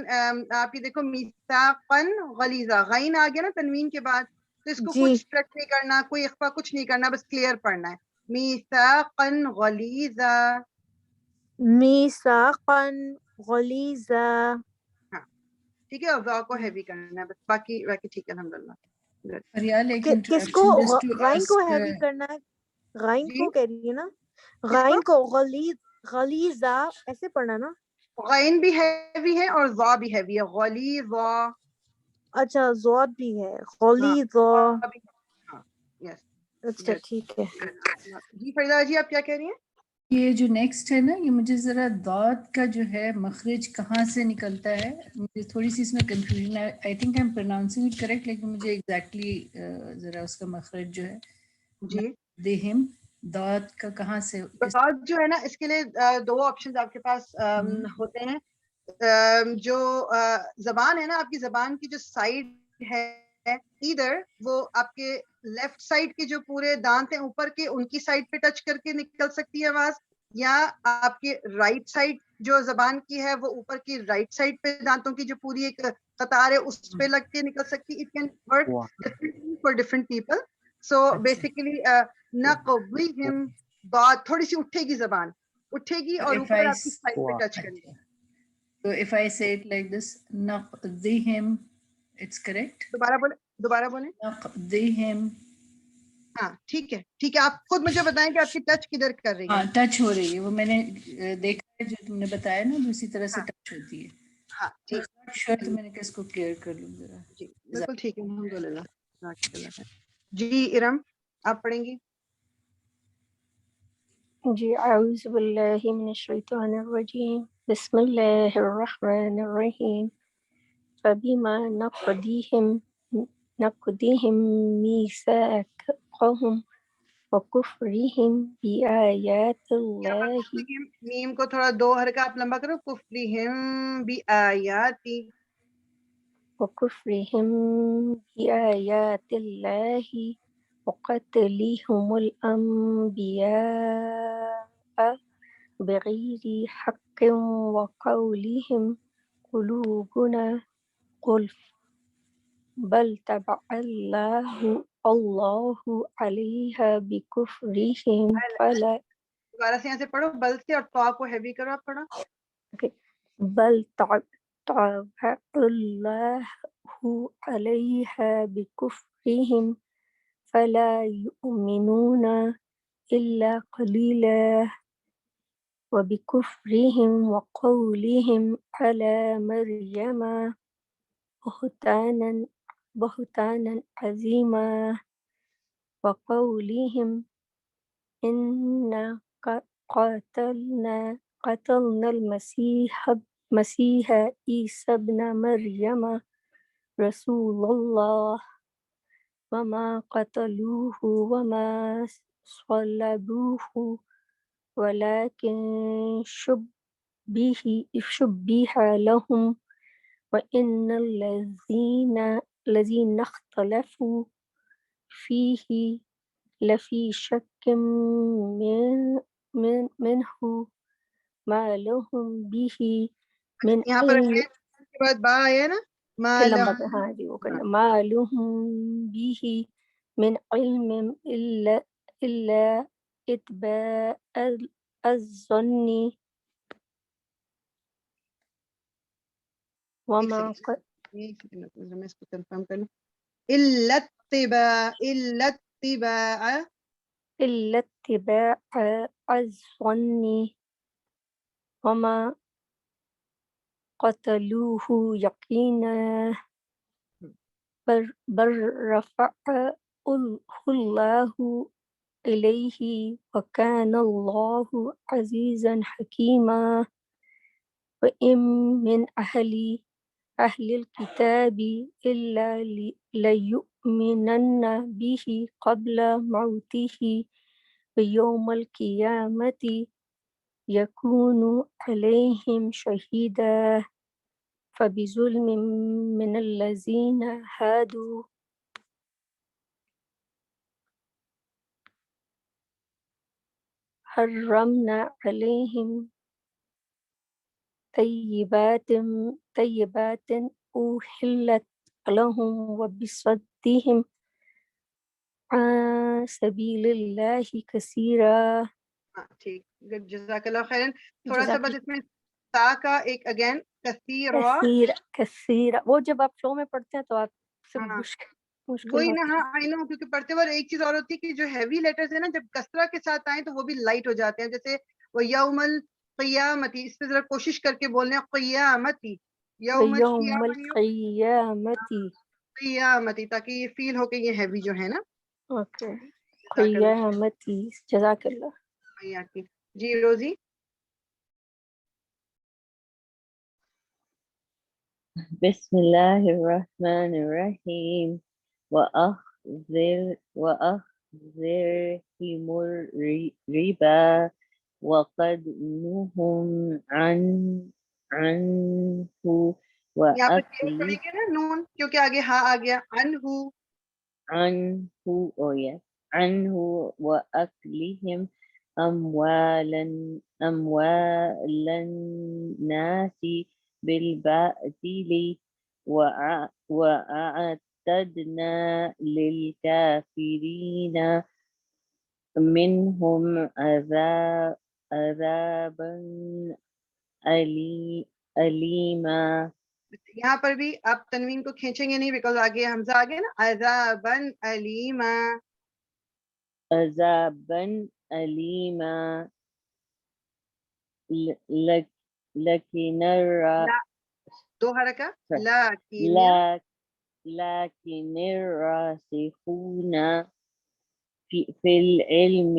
آپ یہ دیکھو میثاقن غلیظا غین آ گیا نا تنوین کے بعد تو اس کو جی کچھ اسٹرچ نہیں کرنا کوئی اخفا کچھ نہیں کرنا بس کلیئر پڑھنا ہے میثاقن غلیظا. میثاقا غلیظا. ہاں ٹھیک ہے اور ذا کو ہیوی کرنا ہے بس باقی ٹھیک ہے الحمدللہ. Good. فریال ایک کس کو انٹروڈکشن جسٹ ٹو غائن کو آسک. ہیوی کرنا ہے غائن جی کو کہہ رہی ہے نا کس کو غائن کو غلیظا ایسے پڑھنا نا. غین بھی ہیوی ہے اور ذا بھی ہیوی ہے غلیظا. اچھا ضاد بھی ہے ہاں غلیظا. ذا بھی ہاں یس. اچھا ٹھیک ہے. جی فریدہ جی آپ کیا کہہ رہی ہیں؟ یہ جو نیکسٹ ہے نا یہ مجھے ذرا داد کا جو ہے مخرج کہاں سے نکلتا ہے مجھے تھوڑی سی اس میں کنفیوژن ہے. I think I am pronouncing it correct لیکن مجھے ایگزیکٹلی ذرا اس کا مخرج جو ہے جی دہم داد کا کہاں سے ضاد جو ہے نا اس کے لیے دو آپشنز آپ کے پاس ہوتے ہیں. جو زبان ہے نا آپ کی زبان کی جو سائڈ ہے ادھر وہ آپ کے لیفٹ سائڈ کے جو پورے دانت ہیں اوپر کے ان کی سائڈ پہ ٹچ کر کے نکل سکتی ہے آواز یا آپ کے رائٹ سائڈ جو زبان کی ہے وہ اوپر کی رائٹ سائڈ پہ دانتوں کی جو پوری ایک قطار ہے اس پہ لگ کے نکل سکتی. It can work for different people. So basically نقضیہم بات تھوڑی سی اٹھے گی زبان اٹھے گی اور اوپر آپ کی سائڈ پہ ٹچ کرے گی. So if I say it like this, نقضیہم, it's correct? دوبارہ بولیں. نقضیہم. ہاں ٹھیک ہے آپ خود مجھے بتائیں کہ آپ کی ٹچ کدھر کر رہی ہے. ہاں ٹچ ہو رہی ہے وہ میں نے دیکھا ہے جو تم نے بتایا نا اسی طرح سے ٹچ ہوتی ہے. ہاں ٹھیک شرط میں نے کہ اس کو کلیئر کر لوں ذرا. جی بالکل ٹھیک ہے الحمدللہ. جی ارم آپ پڑھیں گی. جی اعوذ باللہ من الشیطان الرجیم بسم اللہ الرحمن الرحیم فبما نقضهم میثاقهم وکفرهم بآیات اللہ میم کو تھوڑا دو حرکہ آپ لمبا کرو. کفرہم بآیاتی وکفرهم بآیات اللہ وقتلهم الانبیاء بغیر حق وقولهم قلوبنا غلف بل طبع اللہ علیہا بکفرہم فلا دوبارہ سے یہاں سے پڑھو بل سے اور تو کو ہیوی کرو. آپ پڑھو. بل طبع اللہ علیہا بکفرہم فلا یؤمنون الا قلیلا وبکفرہم وقولہم علی مریم بہتانا عظیما وقولہم انا قتلنا المسیح عیسی ابن مریم رسول اللہ وما قتلوه وما صلبوه ولكن شبه لهم وإن الذين اختلفوا فيه لفي شك منه ما لهم به من یہاں پر علم. کے بعد با آیا نا ما ہاں جی وہ کرنا ما لهم به من علم إلا اتباع الظن وما میں اس کو کنفرم کر لوں. الا اتباع الظن وما قتلوه يقينا بل رفعه الله إليه وكان الله عزيزا حكيما وإن من أهل الكتاب إلا ليؤمنن به قبل موته ويوم القيامة يكون عليهم شهيدا فبظلم من الذين هادوا حرمنا عليهم طيبات أحلت لهم وبصدهم عن سبيل الله كثيرا. ٹھیک گڈ جزاک اللہ خیرن. تھوڑا سا بس اس میں تا کا ایک اگین کثیر وہ جب آپ فلو میں پڑھتے ہیں تو آپ سے مشکل وہی نا. ہوتی ہے. ہاں آئی نو, کیونکہ پڑھتے وقت ایک چیز اور ہوتی ہے کہ جو ہیوی لیٹرز ہیں نا جب کسرہ کے ساتھ آئیں تو وہ بھی لائٹ ہو جاتے ہیں. جیسے وہ یوم القیامتی, اس پہ ذرا کوشش کر کے بولنے قیامتی, یوم القیامتی قیامتی, تاکہ یہ فیل ہو کہ یہ ہیوی جو ہے نا. اوکے قیامتی. جزاک اللہ. جی روزی. بسم الله الرحمن الرحيم وأخذرهم الربا وقد نهوا عنه یہاں پہ کیوں پڑھیں گے نا نون, کیونکہ آگے ہاں آ گیا. عنه وأكلهم أموال الناس بالباطل وأعتدنا للكافرين منهم عذابا أليما. یہاں پر بھی آپ تنوین کو کھینچیں گے نہیں بیکاز آگے حمزہ آگے نا. عذابا علیما, عذابا أليما. لكن دو حرکات لكن الراسخون في العلم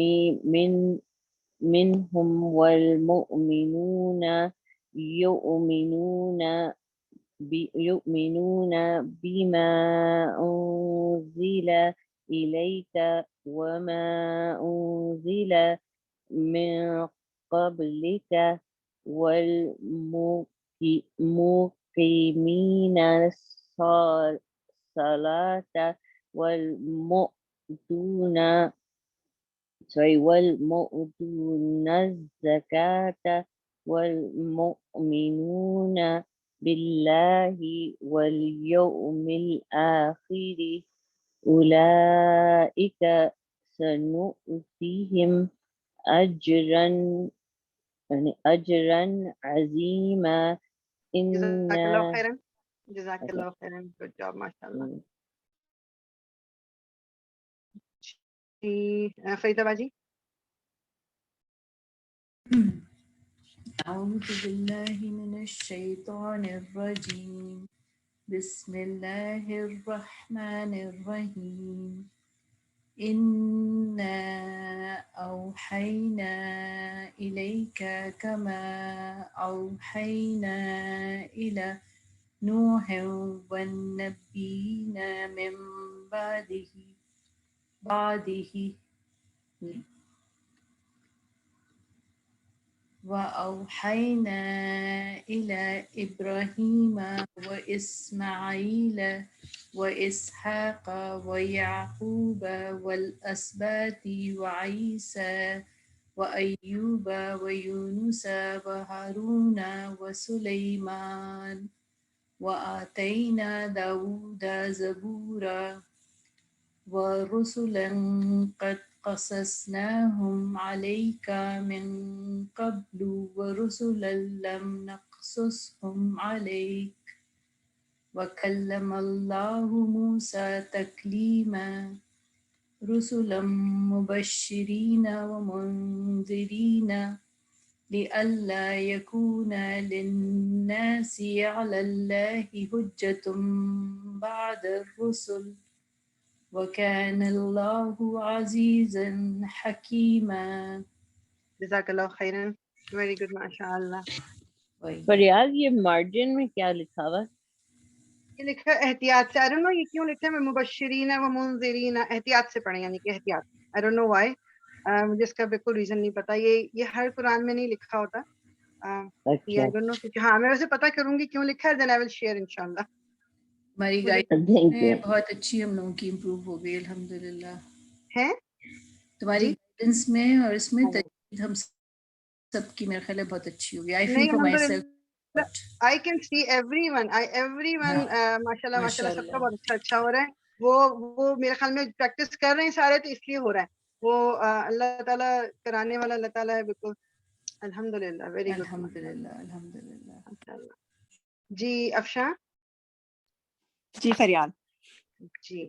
منهم والمؤمنون يؤمنون بما أنزل إليك وما أنزل من قبلك والمقيمين الصلاة والمؤتون الزكاة والمؤمنون بالله واليوم الآخر أولئك سنؤتيهم أجرا عظيما. جزاک اللہ خیرن. گڈ جاب ماشاء اللہ. فریدہ باجی. أعوذ بالله من الشيطان الرجيم بسم الله الرحمن الرحيم إنا أوحينا إليك كما أوحينا إلى نوح والنبيين من بعده وأوحينا إلى إبراهيم وإسماعيل وإسحاق ويعقوب والأسباط وعيسى وأيوب ويونس وهارون وسليمان وآتينا داود زبورا ورسلا قد قصصناهم عليك من قبل ورسلا لم نقصصهم عليك وكلم الله موسى تكليما رسلا مبشرين ومنذرين لئلا يكون للناس على الله حجة بعد الرسل وَكَانَ اللَّهُ عَزِيزًا حَكِيمًا. جزاک اللہ خیرن. ویری گڈ ماشاء اللہ. فریال یہ مارجن میں کیا لکھا ہوا ہے؟ یہ لکھا ہے احتیاط سے. I don't know یہ کیوں لکھا ہے. میں مبشرین و منذرین احتیاط سے پڑھیں یعنی کہ احتیاط. I don't know why. مجھے اس کا بالکل ریزن نہیں پتا. یہ ہر قرآن میں نہیں لکھا ہوتا. یہ I don't know کیونکہ ہاں میں ویسے پتا کروں گی کیوں لکھا ہے. Then I will share انشاءاللہ. ہماری گائیڈنس میں بہت اچھی ہم لوگوں کی امپروو ہو گئی الحمدللہ. ہے تمہاری گائیڈنس میں اور اس میں تجوید ہم سب کی میرے خیال ہے بہت اچھی ہوگی. I feel نہیں for myself. الحمدللہ I can see everyone ماشاءاللہ ماشاءاللہ سب کا بہت اچھا ہو رہا ہے. وہ میرے خیال میں پریکٹس کر رہے ہیں سارے تو اس لیے ہو رہا ہے. وہ اللہ تعالیٰ کرانے والا اللہ تعالیٰ ہے بالکل. الحمدللہ ویری گڈ. الحمدللہ الحمدللہ. جی افشاں. جی فریال. جی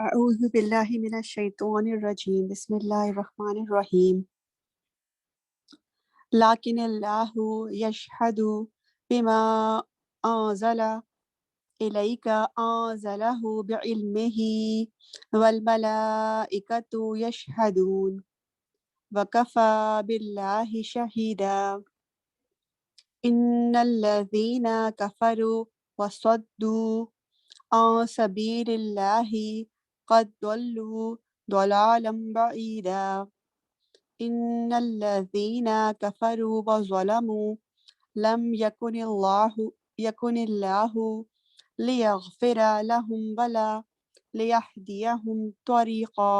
اعوذ باللہ من الشیطان الرجیم بسم اللہ الرحمن الرحیم. لیکن اللہ یشہد بما انزل الیک انزلہ بعلمہ والملائکۃ یشہدون وکفی باللہ شہیدا. ان الذین کفروا وصدوا عن سبیل اللہ قد ضلوا ضلالا بعیدا. ان الذین کفروا وظلموا لم یکن اللہ لیغفر لهم ولا لیہدیہم طریقا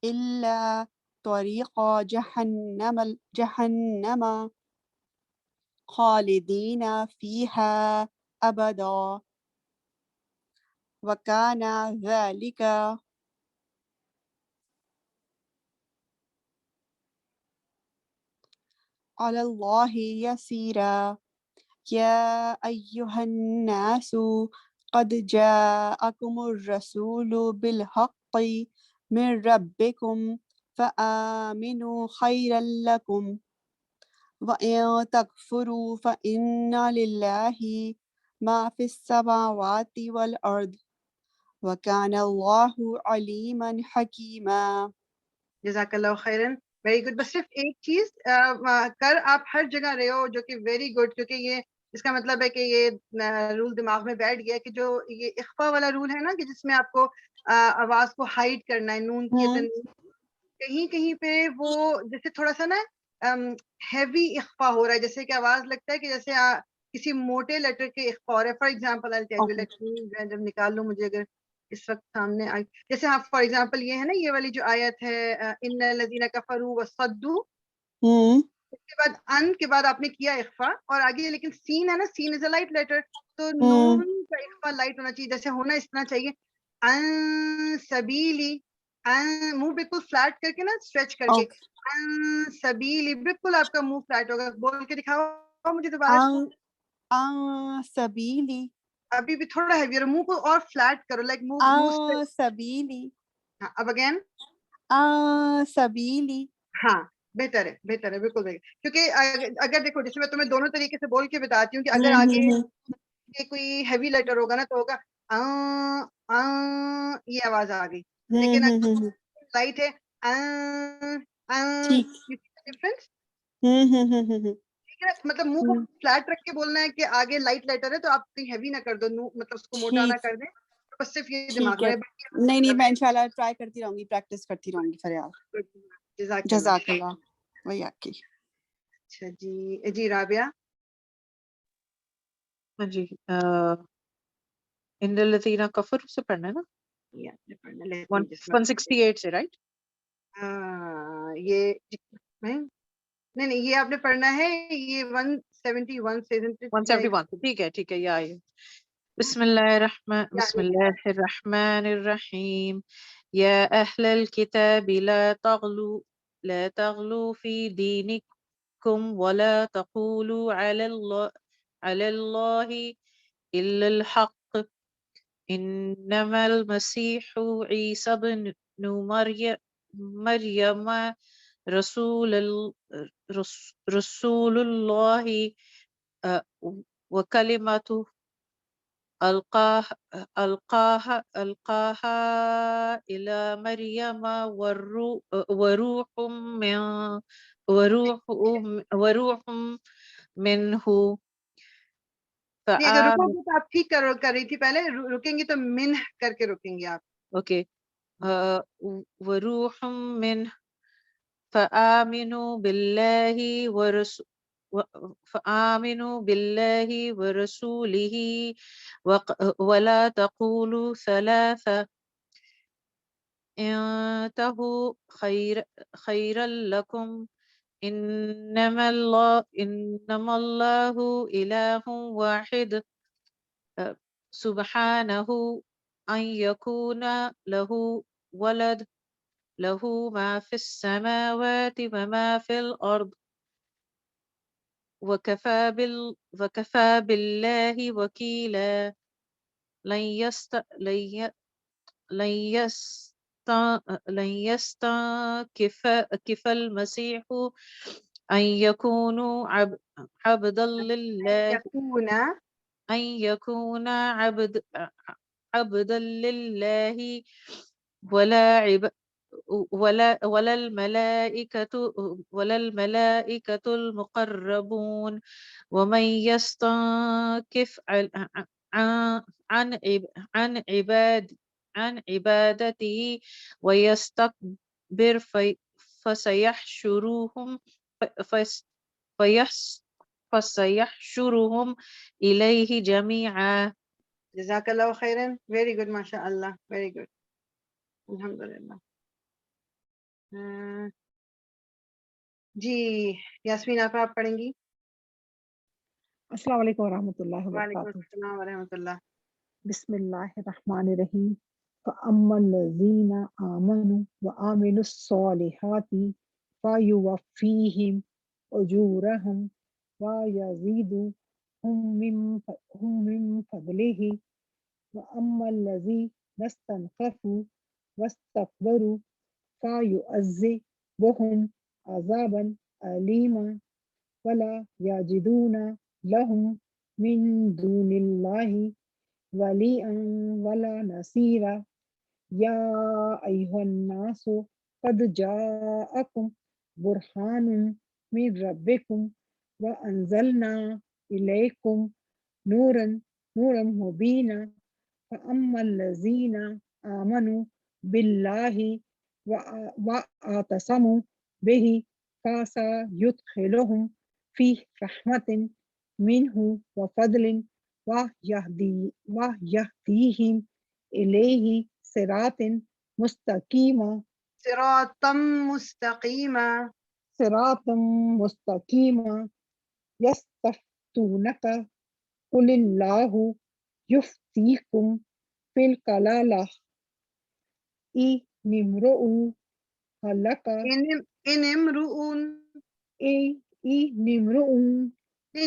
الا طریق جہنم خالدین فیہا ابدا وکان ذلک علی اللہ یسیرا. یا ایہا الناس قد جاءکم الرسول بالحق من ربکم فآمنوا خیرا لکم وَإِن تَكْفُرُوا فَإِنَّ لِلَّهِ مَا فِي السَّمَاوَاتِ وَالْأَرْضِ وَكَانَ اللَّهُ عَلِيمًا حَكِيمًا. جزاک اللہ خیرن. Very good. بس صرف ایک چیز کر آپ ہر جگہ رہے ہو جو کہ ویری گڈ کیونکہ یہ اس کا مطلب ہے کہ یہ رول دماغ میں بیٹھ گیا کہ جو یہ اخفا والا رول ہے نا کہ جس میں آپ کو آواز کو ہائڈ کرنا ہے نون کی تنوین کہیں کہیں پہ وہ جیسے تھوڑا سا نا ہیوی اخفا ہو رہا ہے جیسے کہ آواز لگتا ہے کہ جیسے کسی موٹے لیٹر کے اخفا ہو رہا ہے. فار ایگزامپل جب نکال لوں مجھے اگر اس وقت سامنے آئی جیسے آپ فار ایگزامپل یہ ہے نا یہ والی جو آیت ہے ان الذین کفروا وصدوا اس کے بعد ان کے بعد آپ نے کیا اخفا اور آگے لیکن سین ہے نا سین از اے لائٹ لیٹر تو نون کا اخفا لائٹ ہونا چاہیے جیسے ہونا اس طرح چاہیے ان سبیلی منہ بالکل فلیٹ کر کے نا اسٹریچ کر کے ان سبیلی بالکل آپ کا منہ فلیٹ ہوگا. بول کے دکھاؤ مجھے دوبارہ سبیلی. ابھی بھی تھوڑا ہیوی ہے منہ کو اور فلیٹ کرو لائک منہ سبیلی. اب اگین سبیلی. ہاں بہتر ہے بالکل بہتر. کیونکہ اگر دیکھو جیسے میں تمہیں دونوں طریقے سے بول کے بتاتی ہوں کہ اگر آگے یہ کوئی ہیوی لیٹر ہوگا نا تو ہوگا یہ آواز آ گئی لیکن اگر لائٹ ہے ڈفرنس مطلب منہ کو فلیٹ رکھ کے بولنا ہے کہ آگے لائٹ لیٹر ہے تو آپ کہیں ہیوی نہ کر دو مطلب اس کو موٹا نہ کر دیں بس صرف یہ دماغ میں. نہیں میں انشاءاللہ ٹرائی کرتی رہوں گی پریکٹس کرتی رہوں گی فریال. جزاک اللہ. وہی آپ کی. اچھا جی رابعہ. جی ان الذین کفروا سے پڑھنا ہے نا 168 سے رائٹ. یہ نہیں یہ آپ نے پڑھنا ہے یہ 171 سے 171 ٹھیک ہے یہ آئے. بسم اللہ الرحمن الرحیم. یا اہل الکتاب لا تغلوا فی دینکم ولا تقولوا علی اللہ الا الحق انما المسیح عیسی بن مریم رسول اللہ وکلمتہ ألقاها إلى مريم وروح من وروح منه نہیں اگر رکو گے تو آپ ٹھیک کر رہی تھی پہلے، رکیں گی تو منہ کر کے رکیں گی آپ. اوکے وروح منه فآمنوا بالله ورسوله ولا تقولوا ثلاثة انتهوا خيرا لكم إنما الله إله واحد سبحانه أن يكون له ولد له ما في السماوات وما في الأرض وكفى بالله وكيلا لن يستنكف المسيح أن يكونوا عبدا لله أن يكون عبدا لله ولا الملائكة المقربون ومن يستنكف عن عبادته ويستكبر فسيحشرهم إليه جميعا. جزاک اللہ خیرن. ویری گڈ، ماشاء اللہ، ویری گڈ، الحمدللہ. جی یاسمین آپ پڑھیں گی. السلام علیکم ورحمۃ اللہ وعلیکم وبرکاتہ. السلام ورحمۃ اللہ. بسم اللہ الرحمن الرحیم. فَأَمَّا الَّذِينَ آمَنُوا وَعَمِلُوا الصَّالِحَاتِ فَيُوَفِّيهِمْ أُجُورَهُمْ وَيَزِيدُهُمْ مِنْ فَضْلِهِ وَأَمَّا الَّذِينَ اسْتَنكَفُوا وَاسْتَكْبَرُوا فَيُعَذِّبُهُمْ عَذَابًا أَلِيمًا وَلَا يَجِدُونَ لَهُم مِّن دُونِ اللَّهِ وَلِيًّا وَلَا نَصِيرًا. يَا أَيُّهَا النَّاسُ قَدْ جَاءَكُمْ بُرْهَانٌ مِّن رَّبِّكُمْ وَأَنزَلْنَا إِلَيْكُمْ نُورًا مُبِينًا. فَأَمَّا الَّذِينَ آمَنُوا بِاللَّهِ وَاعْتَصَمُوا بِهِ فَسَيُدْخِلُهُمْ فِي رَحْمَةٍ مِّنْهُ وَفَضْلٍ وَيَهْدِيهِمْ إِلَيْهِ صِرَاطًا مُسْتَقِيمًا. صِرَاطًا مُسْتَقِيمًا. يَسْتَفْتُونَكَ قُلِ اللَّهُ يُفْتِيكُمْ فِي الْكَلَالَةِ إِنِ امْرُؤٌ هَلَكَ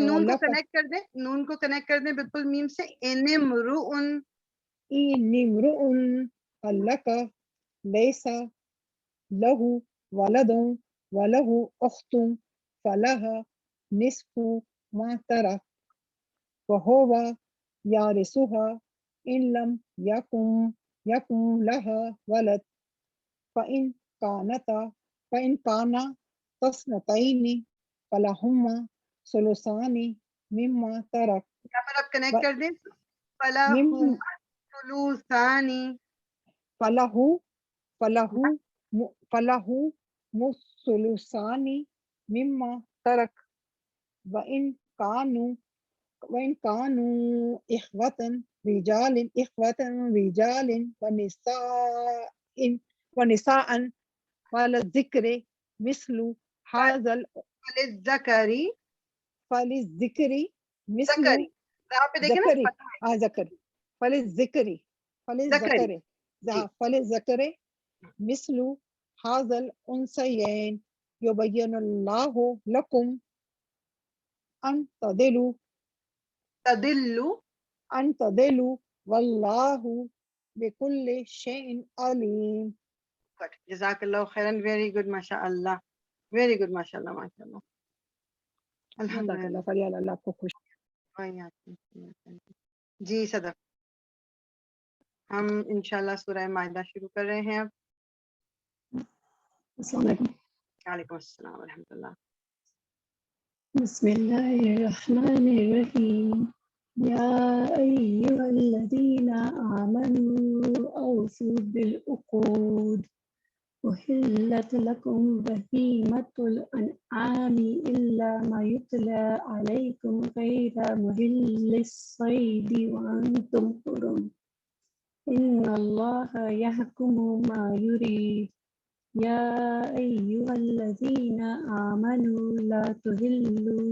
نون کو کنیکٹ کر دیں، نون کو کنیکٹ کر دیں بالکل میم سے. ان امرؤ هَلَكَ لَيْسَ لَهُ وَلَدٌ وَلَهُ أُخْتٌ فَلَهَا نِصْفُ مَا تَرَكَ وَهُوَ يَرِثُهَا إِن لَّمْ يَكُن لَّهَا وَلَدٌ فَإِن كَانَتْ اثْنَتَيْنِ فَلَهُمَا ثُلُثَانِ مِمَّا تَرَكَ. یہاں پر آپ کنیکٹ کر دیں. فَلَهُ ثُلُثَانِ مِمَّا تَرَكَ وَإِن كانوا إخوة رجال ونساء فللذكر مثل هذا فللذکر مثل یہاں پہ دیکھیں نا ذکر فللذكر مثل هذا الأنثيين يبين الله لكم أن تضلوا والله بكل شيء عليم. جزاک اللہ خیرن. ویری گڈ ماشاء اللہ، ویری گڈ ماشاء اللہ، ماشاء اللہ، الحمدللہ. اللہ فریال اللہ کو خوش. جی صدف، ہم انشاءاللہ سورہ مائدہ شروع کر رہے ہیں اب. السلام علیکم. وعلیکم السلام ورحمۃ اللہ. بسم اللہ الرحمن الرحیم. یا ایہا الذین آمنوا اوفوا بالعقود أحلت لكم بهيمة الأنعام إلا ما يتلى عليكم غير مهل الصيد وأنتم حرم إن الله يحكم ما يريد. يا أيها الذين آمنوا لا تهلوا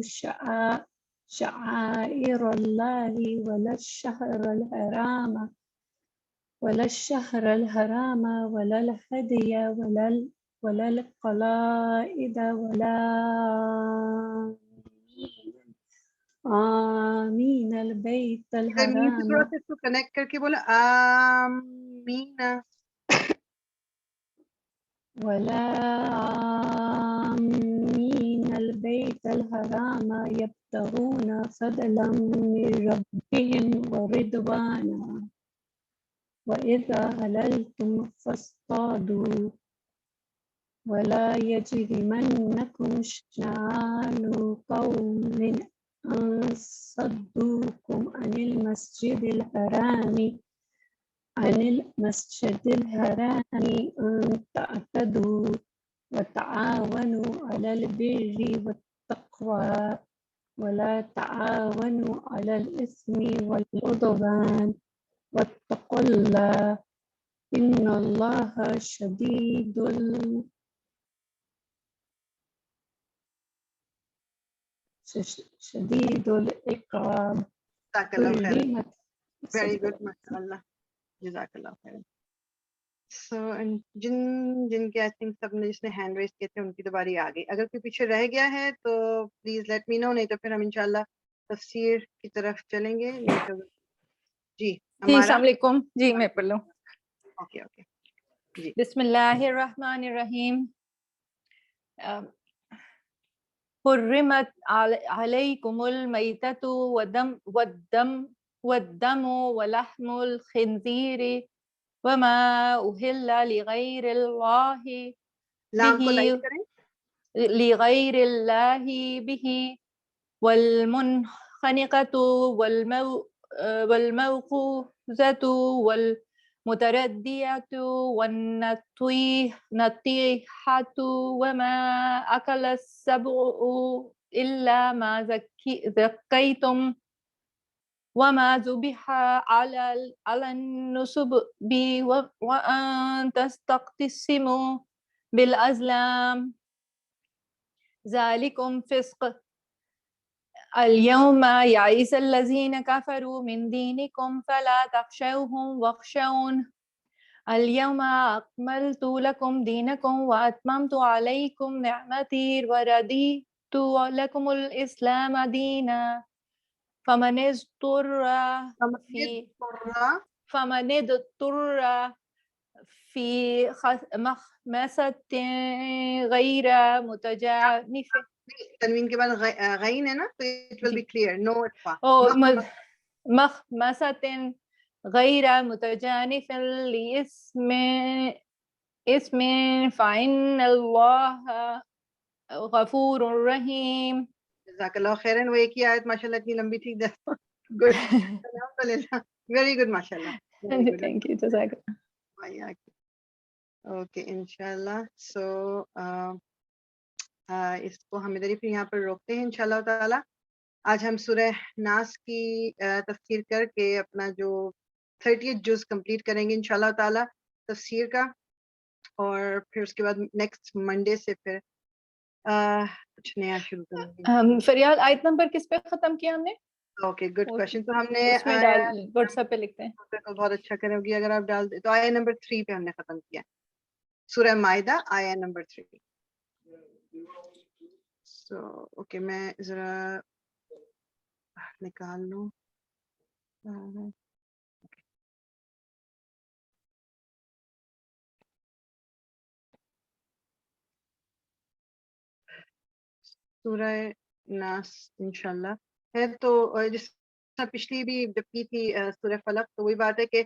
شعائر الله ولا الشهر الحرام ولا الهدي ولا القلائد ولا آمين البيت مین سے الحرام تھوڑا سا اس کو کنیکٹ کر کے بولا آمین. ولا آمين البيت الحرام يبتغون فضلا من ربهم ورضوانا وإذا حللتم فاصطادوا ولا يجرمنكم شنآن قوم أن صدوكم عن المسجد الحرام أن تعتدوا وتعاونوا على البر والتقوى ولا تعاونوا على الإثم والعدوان واتقوا الله إن الله شديد العقاب. جزاک اللہ خیر. حرمت ویری گڈ، ماشاء اللہ، جزاک اللہ خیر. سو جن کے آئی تھنک سب نے جس نے ہینڈ ریز کیے تھے ان کی تو باری آ گئی. اگر کوئی پیچھے رہ گیا ہے تو پلیز لیٹ می نو، نہیں تو پھر ہم انشاءاللہ تفسیر کی طرف چلیں گے. نہیں تو جی جی ہمارا السلام علیکم. جی میں پڑھ لوں. اوکے اوکے جی. بسم اللہ الرحمن الرحیم. حرمت علیکم المیتۃ والدم ولحم الخنزیر وما أهل لغير الله لام کو به لائٹ کریں. لغير الله به والمنخنقة والموقوذة والمتردية والنطيحة وما أكل السبع إلا ما ذكيتم وما ذبح على النصب وأن تستقسموا بالأزلام ذلكم فسق. اليوم يئس الذين كفروا من دينكم فلا تخشوهم واخشون اليوم أكملت لكم دينكم وأتممت عليكم نعمتي ورضيت لكم الإسلام دينا فمن اضطر في مخمصة غير متجانف. تنوین کے بعد غین ہے نا، تو it will be clear. No اطفاء. مخمصة غير متجانف لإثم فإن الله غفور رحیم. جزاک اللہ خیرن. وہ ایک ہی آیت ماشاء اللہ اتنی لمبی تھی. گڈ، الحمدللہ، ویری گڈ، ماشاء اللہ. Thank you. جزاک اللہ. اوکے انشاءاللہ. سو اس کو ہم ادھر ہی پھر یہاں پر روکتے ہیں انشاءاللہ تعالی. آج ہم سورہ ناس کی تفسیر کر کے اپنا جو 30th جز کمپلیٹ کریں گے انشاءاللہ تعالی تفسیر کا، اور پھر اس کے بعد نیکسٹ منڈے سے پھر کچھ نیا شروع کریں گے. فریال آیت نمبر کس پہ ختم کیا ہم نے؟ Okay good question. تو ہم نے اس میں ڈال واٹس ایپ پہ لکھتے ہیں. بہت اچھا کرے ہوگی اگر آپ ڈال دیں. تو آیا نمبر 3 پہ ہم نے ختم کیا، سورہ مائدہ آیا نمبر 3. سو اوکے میں ذرا نکال لوں. سورہ ناس انشاءاللہ ہے. تو جس پچھلی بھی جب کی تھی سورہ فلق، تو وہی بات ہے کہ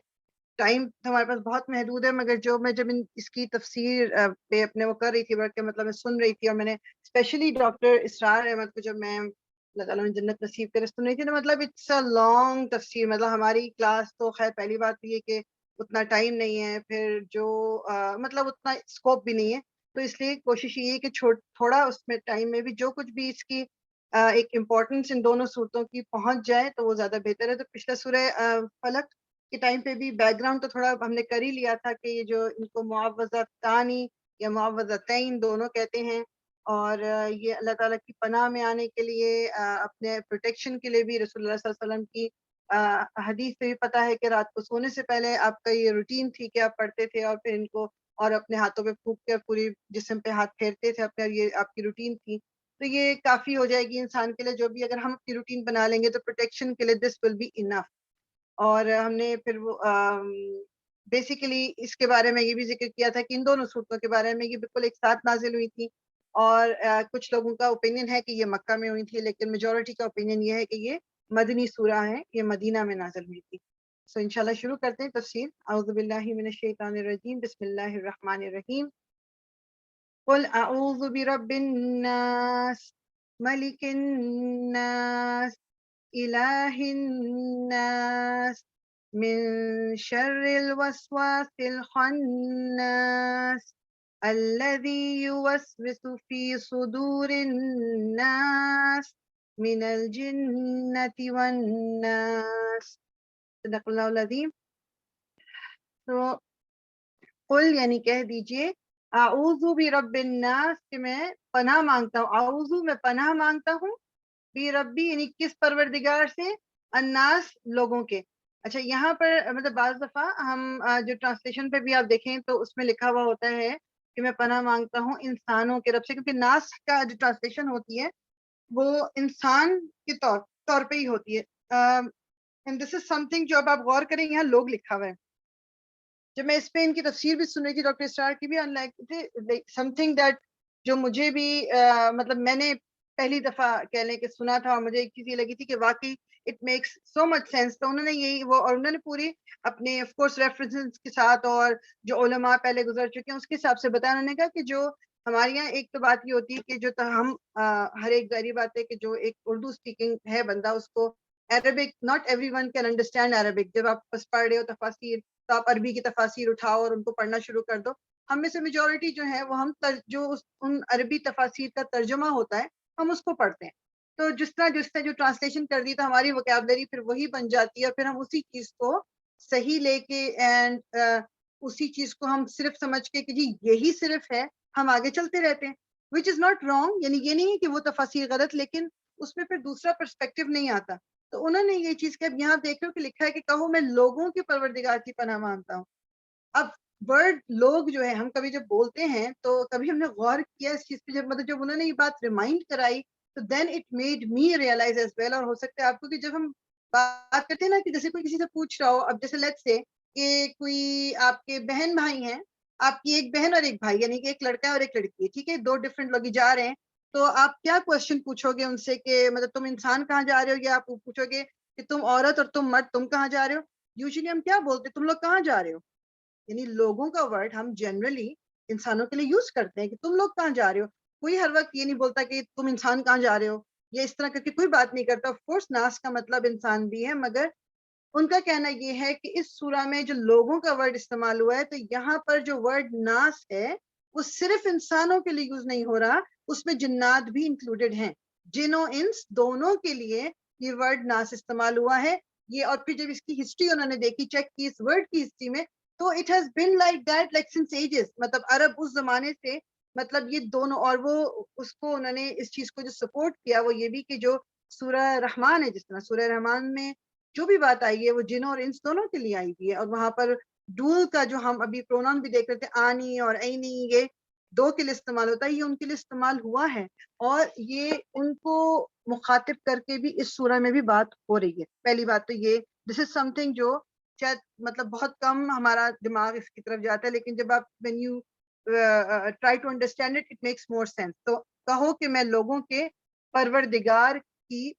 ٹائم ہمارے پاس بہت محدود ہے، مگر جو میں جب اس کی تفسیر پہ اپنے وہ کر رہی تھی ورک، مطلب میں سن رہی تھی، اور میں نے اسپیشلی ڈاکٹر اسرار احمد کو جب میں اللہ تعالیٰ نے جنت نصیب کرے سن رہی تھی نا، مطلب اٹس اے لانگ تفسیر. مطلب ہماری کلاس تو خیر پہلی بات یہ کہ اتنا ٹائم نہیں ہے، پھر جو مطلب اتنا اسکوپ بھی نہیں ہے، تو اس لیے کوشش یہ ہے کہ تھوڑا اس میں ٹائم میں بھی جو کچھ بھی اس کی ایک امپورٹنس ان دونوں صورتوں کی پہنچ جائے تو وہ زیادہ بہتر ہے. تو پچھلا سورہ فلق کے ٹائم پہ بھی بیک گراؤنڈ تو تھوڑا ہم نے کر ہی لیا تھا کہ یہ جو ان کو معوذتانی یا معوذتین دونوں کہتے ہیں، اور یہ اللہ تعالیٰ کی پناہ میں آنے کے لیے، اپنے پروٹیکشن کے لیے بھی رسول اللہ صلی اللہ علیہ وسلم کی حدیث سے بھی پتہ ہے کہ رات کو سونے سے پہلے آپ کا یہ روٹین تھی کہ آپ پڑھتے تھے اور پھر ان کو اور اپنے ہاتھوں پہ پھونک کے پوری جسم پہ ہاتھ پھیرتے تھے اپنے، یہ آپ کی روٹین تھی. تو یہ کافی ہو جائے گی انسان کے لیے، جو بھی اگر ہم اپنی روٹین بنا لیں گے تو پروٹیکشن کے لیے دس ول بی انف. اور ہم نے پھر وہ بیسیکلی اس کے بارے میں یہ بھی ذکر کیا تھا کہ ان دونوں صورتوں کے بارے میں یہ بالکل ایک ساتھ نازل ہوئی تھی، اور کچھ لوگوں کا اوپینین ہے کہ یہ مکہ میں ہوئی تھی، لیکن میجورٹی کا اوپینین یہ ہے کہ یہ مدنی سورہ ہے، یہ مدینہ میں نازل ہوئی تھی. سو انشاءاللہ شروع کرتے ہیں تفسیر. اعوذ باللہ من الشیطان الرجیم، بسم اللہ الرحمن الرحیم. قل اعوذ برب الناس ملک الناس الہ الناس من شر الوسواس الخناس الذي يوسوس في صدور الناس من الجنة والناس. صدق اللہ العظیم. تو قل یعنی کہہ دیجئے، اعوذ برب الناس کہ میں پناہ مانگتا ہوں، اعوذ میں پناہ مانگتا ہوں، بربی یعنی کس پروردگار سے، الناس لوگوں کے. اچھا یہاں پر مطلب بعض دفعہ ہم جو ٹرانسلیشن پہ بھی آپ دیکھیں تو اس میں لکھا ہوا ہوتا ہے کہ میں پناہ مانگتا ہوں انسانوں کے رب سے، کیونکہ ناس کا جو ٹرانسلیشن ہوتی ہے وہ انسان کے طور پہ ہی ہوتی ہے. And this is some thing جو اب آپ غور کریں یہاں لوگ لکھا ہوا ہے. جب میں اس پہ ان کی تفسیر بھی سن رہی تھی ڈاکٹر اسرار کی بھی، سم تھنگ دیٹ جو مجھے بھی مطلب میں نے پہلی دفعہ کہہ لیں کہ سنا تھا، اور مجھے ایک چیز یہ لگی تھی کہ واقعی it makes so much sense. تو انہوں نے یہی وہ، اور انہوں نے پوری اپنے آف کورس ریفرنسز کے ساتھ اور جو علماء پہلے گزر چکے ہیں اس کے حساب سے بتایا. انہوں نے کہا کہ جو ہمارے یہاں ایک تو بات یہ ہوتی ہے کہ جو ہم ہر ایک ظاہری بات ہے کہ جو ایک اردو اسپیکنگ ہے بندہ، اس کو Arabic not every one can understand Arabic. جب آپ بس پڑھ رہے ہو تفاسیر تو آپ عربی کی تفاسیر اٹھاؤ اور ان کو پڑھنا شروع کر دو. ہم میں سے میجورٹی جو ہے وہ ہم جو ان عربی تفاسیر کا ترجمہ ہوتا ہے ہم اس کو پڑھتے ہیں. تو جس طرح جو ٹرانسلیشن کر دی تو ہماری ووکیبلری پھر وہی بن جاتی ہے، اور پھر ہم اسی چیز کو صحیح لے کے اینڈ اسی چیز کو ہم صرف سمجھ کے کہ جی یہی صرف ہے، ہم آگے چلتے رہتے ہیں. وچ از ناٹ رانگ، یعنی یہ نہیں ہے کہ وہ تفاسیر غلط، لیکن اس میں پھر دوسرا پرسپیکٹو نہیں آتا. تو انہوں نے یہ چیز کہ اب یہاں دیکھ رہے ہو کہ لکھا ہے کہ کہو میں لوگوں کے پروردگار کی پناہ مانگتا ہوں. اب ورڈ لوگ جو ہے ہم کبھی جب بولتے ہیں تو کبھی ہم نے غور کیا اس چیز پہ، جب انہوں نے یہ بات ریمائنڈ کرائی تو then it made me realize as well. اور ہو سکتا ہے آپ کو کہ جب ہم بات کرتے ہیں نا کہ جیسے کوئی کسی سے پوچھ رہا ہو، اب جیسے لیٹس سے کہ کوئی آپ کے بہن بھائی ہیں، آپ کی ایک بہن اور ایک بھائی، یعنی کہ ایک لڑکا ہے اور ایک لڑکی ہے، ٹھیک ہے، دو ڈفرینٹ لوگ جا رہے ہیں، تو آپ کیا کوشچن پوچھو گے ان سے کہ مطلب تم انسان کہاں جا رہے ہو، یا آپ پوچھو گے کہ تم عورت اور تم مرد تم کہاں جا رہے ہو. یوزلی ہم کیا بولتے تم لوگ کہاں جا رہے ہو، یعنی لوگوں کا ورڈ ہم جنرلی انسانوں کے لیے یوز کرتے ہیں کہ تم لوگ کہاں جا رہے ہو. کوئی ہر وقت یہ نہیں بولتا کہ تم انسان کہاں جا رہے ہو، یا اس طرح کر کے کوئی بات نہیں کرتا. آف کورس ناس کا مطلب انسان بھی ہے، مگر ان کا کہنا یہ ہے کہ اس سورہ میں جو لوگوں کا ورڈ استعمال ہوا ہے تو یہاں پر جو ورڈ ناس ہے وہ صرف انسانوں کے لیے یوز نہیں ہو رہا، اس میں جنات بھی انکلوڈیڈ ہیں. جن و انس دونوں کے لیے یہ ورڈ ناس استعمال ہوا ہے. یہ اور پھر جب اس کی ہسٹری انہوں نے دیکھی، چیک کی اس ورڈ کی ہسٹری میں، تو it has been like that like since ages. مطلب عرب اس زمانے سے مطلب یہ دونوں، اور وہ اس کو انہوں نے اس چیز کو جو سپورٹ کیا وہ یہ بھی کہ جو سورہ رحمان ہے، جس طرح سورہ رحمان میں جو بھی بات آئی ہے وہ جنوں اور انس دونوں کے لیے آئی ہوئی ہے. اور وہاں پر ڈول کا جو ہم ابھی پروناؤن بھی دیکھ رہے تھے، آنی اور عینی، یہ دو کے لیے استعمال ہوتا ہے، یہ ان کے لیے استعمال ہوا ہے، اور یہ ان کو مخاطب کر کے بھی اس سورہ میں بھی بات ہو رہی ہے. پہلی بات تو یہ دس از سم تھنگ جو شاید مطلب بہت کم ہمارا دماغ اس کی طرف جاتا ہے، لیکن جب آپ when you try to understand it makes more sense. تو کہو کہ میں لوگوں کے پروردگار کی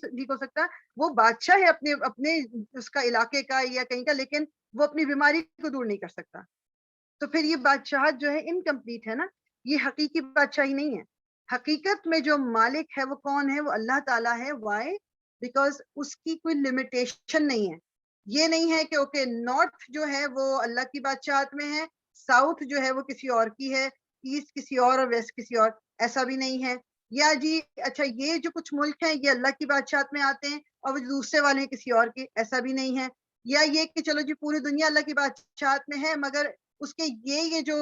ٹھیک ہو سکتا, وہ بادشاہ ہے اپنے اپنے اس کا علاقے کا یا کہیں کا, لیکن وہ اپنی بیماری کو دور نہیں کر سکتا. تو پھر یہ بادشاہت جو ہے انکمپلیٹ ہے نا, یہ حقیقی بادشاہی نہیں ہے. حقیقت میں جو مالک ہے وہ کون ہے؟ وہ اللہ تعالیٰ ہے. وائی؟ بیکاز اس کی کوئی لمیٹیشن نہیں ہے. یہ نہیں ہے کہ اوکے نارتھ جو ہے وہ اللہ کی بادشاہت میں ہے, ساؤتھ جو ہے وہ کسی اور کی ہے, ایسٹ کسی اور ویسٹ کسی اور, ایسا بھی نہیں ہے. یا جی اچھا یہ جو کچھ ملک ہیں یہ اللہ کی بادشاہت میں آتے ہیں اور وہ دوسرے والے ہیں کسی اور کے, ایسا بھی نہیں ہے. یا یہ کہ چلو جی پوری دنیا اللہ کی بادشاہت میں ہے مگر اس کے یہ جو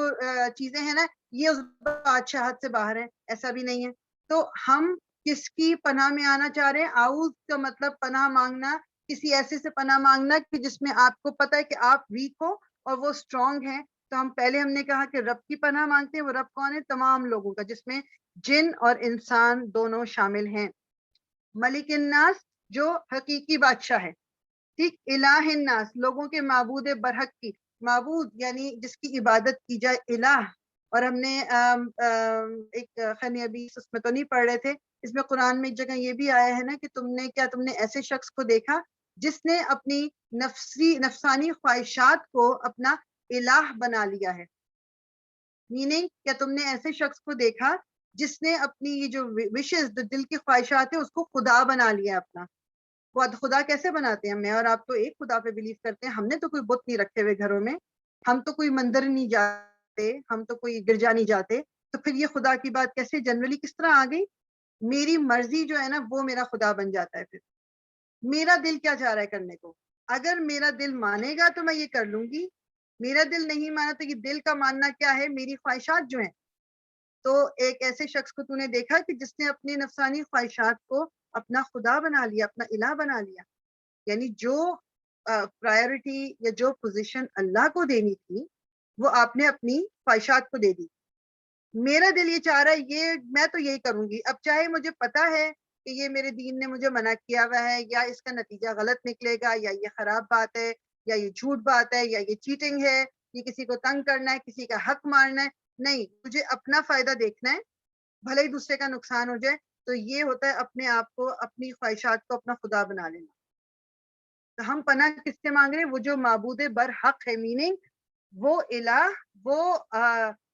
چیزیں ہیں نا یہ اس بادشاہت سے باہر ہیں, ایسا بھی نہیں ہے. تو ہم کس کی پناہ میں آنا چاہ رہے ہیں؟ اعوذ کا مطلب پناہ مانگنا, کسی ایسے سے پناہ مانگنا کہ جس میں آپ کو پتہ ہے کہ آپ ویک ہو اور وہ اسٹرانگ ہیں. تو ہم نے کہا کہ رب کی پناہ مانگتے ہیں. وہ رب کون ہے؟ تمام لوگوں کا, جس میں جن اور انسان دونوں شامل ہیں. ملک الناس جو حقیقی بادشاہ ہے, ٹھیک. الہ الناس لوگوں کے معبود برحق کی, معبود یعنی جس کی عبادت کی جائے, الہ. اور ہم نے ایک خانی ابھی اس میں تو نہیں پڑھ رہے تھے, اس میں قرآن میں ایک جگہ یہ بھی آیا ہے نا کہ تم نے ایسے شخص کو دیکھا جس نے اپنی نفسانی خواہشات کو اپنا الہ بنا لیا ہے. میننگ کیا تم نے ایسے شخص کو دیکھا جس نے اپنی یہ جو وشز دل کی خواہشات ہیں اس کو خدا بنا لیا اپنا. وہ خدا کیسے بناتے ہیں؟ میں اور آپ تو ایک خدا پہ بلیو کرتے ہیں, ہم نے تو کوئی بت نہیں رکھے ہوئے گھروں میں, ہم تو کوئی مندر نہیں جاتے, ہم تو کوئی گرجا نہیں جاتے. تو پھر یہ خدا کی بات کیسے جنرلی کس طرح آ گئی؟ میری مرضی جو ہے نا وہ میرا خدا بن جاتا ہے. پھر میرا دل کیا چاہ رہا ہے کرنے کو, اگر میرا دل مانے گا تو میں یہ کر لوں گی, میرا دل نہیں مانا تو یہ دل کا ماننا کیا ہے؟ میری خواہشات جو ہیں. تو ایک ایسے شخص کو تو نے دیکھا کہ جس نے اپنی نفسانی خواہشات کو اپنا خدا بنا لیا, اپنا الہ بنا لیا. یعنی جو پرائیورٹی یا جو پوزیشن اللہ کو دینی تھی وہ آپ نے اپنی خواہشات کو دے دی. میرا دل یہ چاہ رہا ہے یہ میں تو یہی کروں گی, اب چاہے مجھے پتا ہے کہ یہ میرے دین نے مجھے منع کیا ہوا ہے, یا اس کا نتیجہ غلط نکلے گا, یا یہ خراب بات ہے, یا یہ جھوٹ بات ہے, یا یہ چیٹنگ ہے, یہ کسی کو تنگ کرنا ہے, کسی کا حق مارنا ہے. نہیں, مجھے اپنا فائدہ دیکھنا ہے, بھلے ہی دوسرے کا نقصان ہو جائے. تو یہ ہوتا ہے اپنے آپ کو, اپنی خواہشات کو اپنا خدا بنا لینا. تو ہم پناہ کس سے مانگ رہے ہیں؟ وہ جو معبود برحق ہے, میننگ وہ الہ, وہ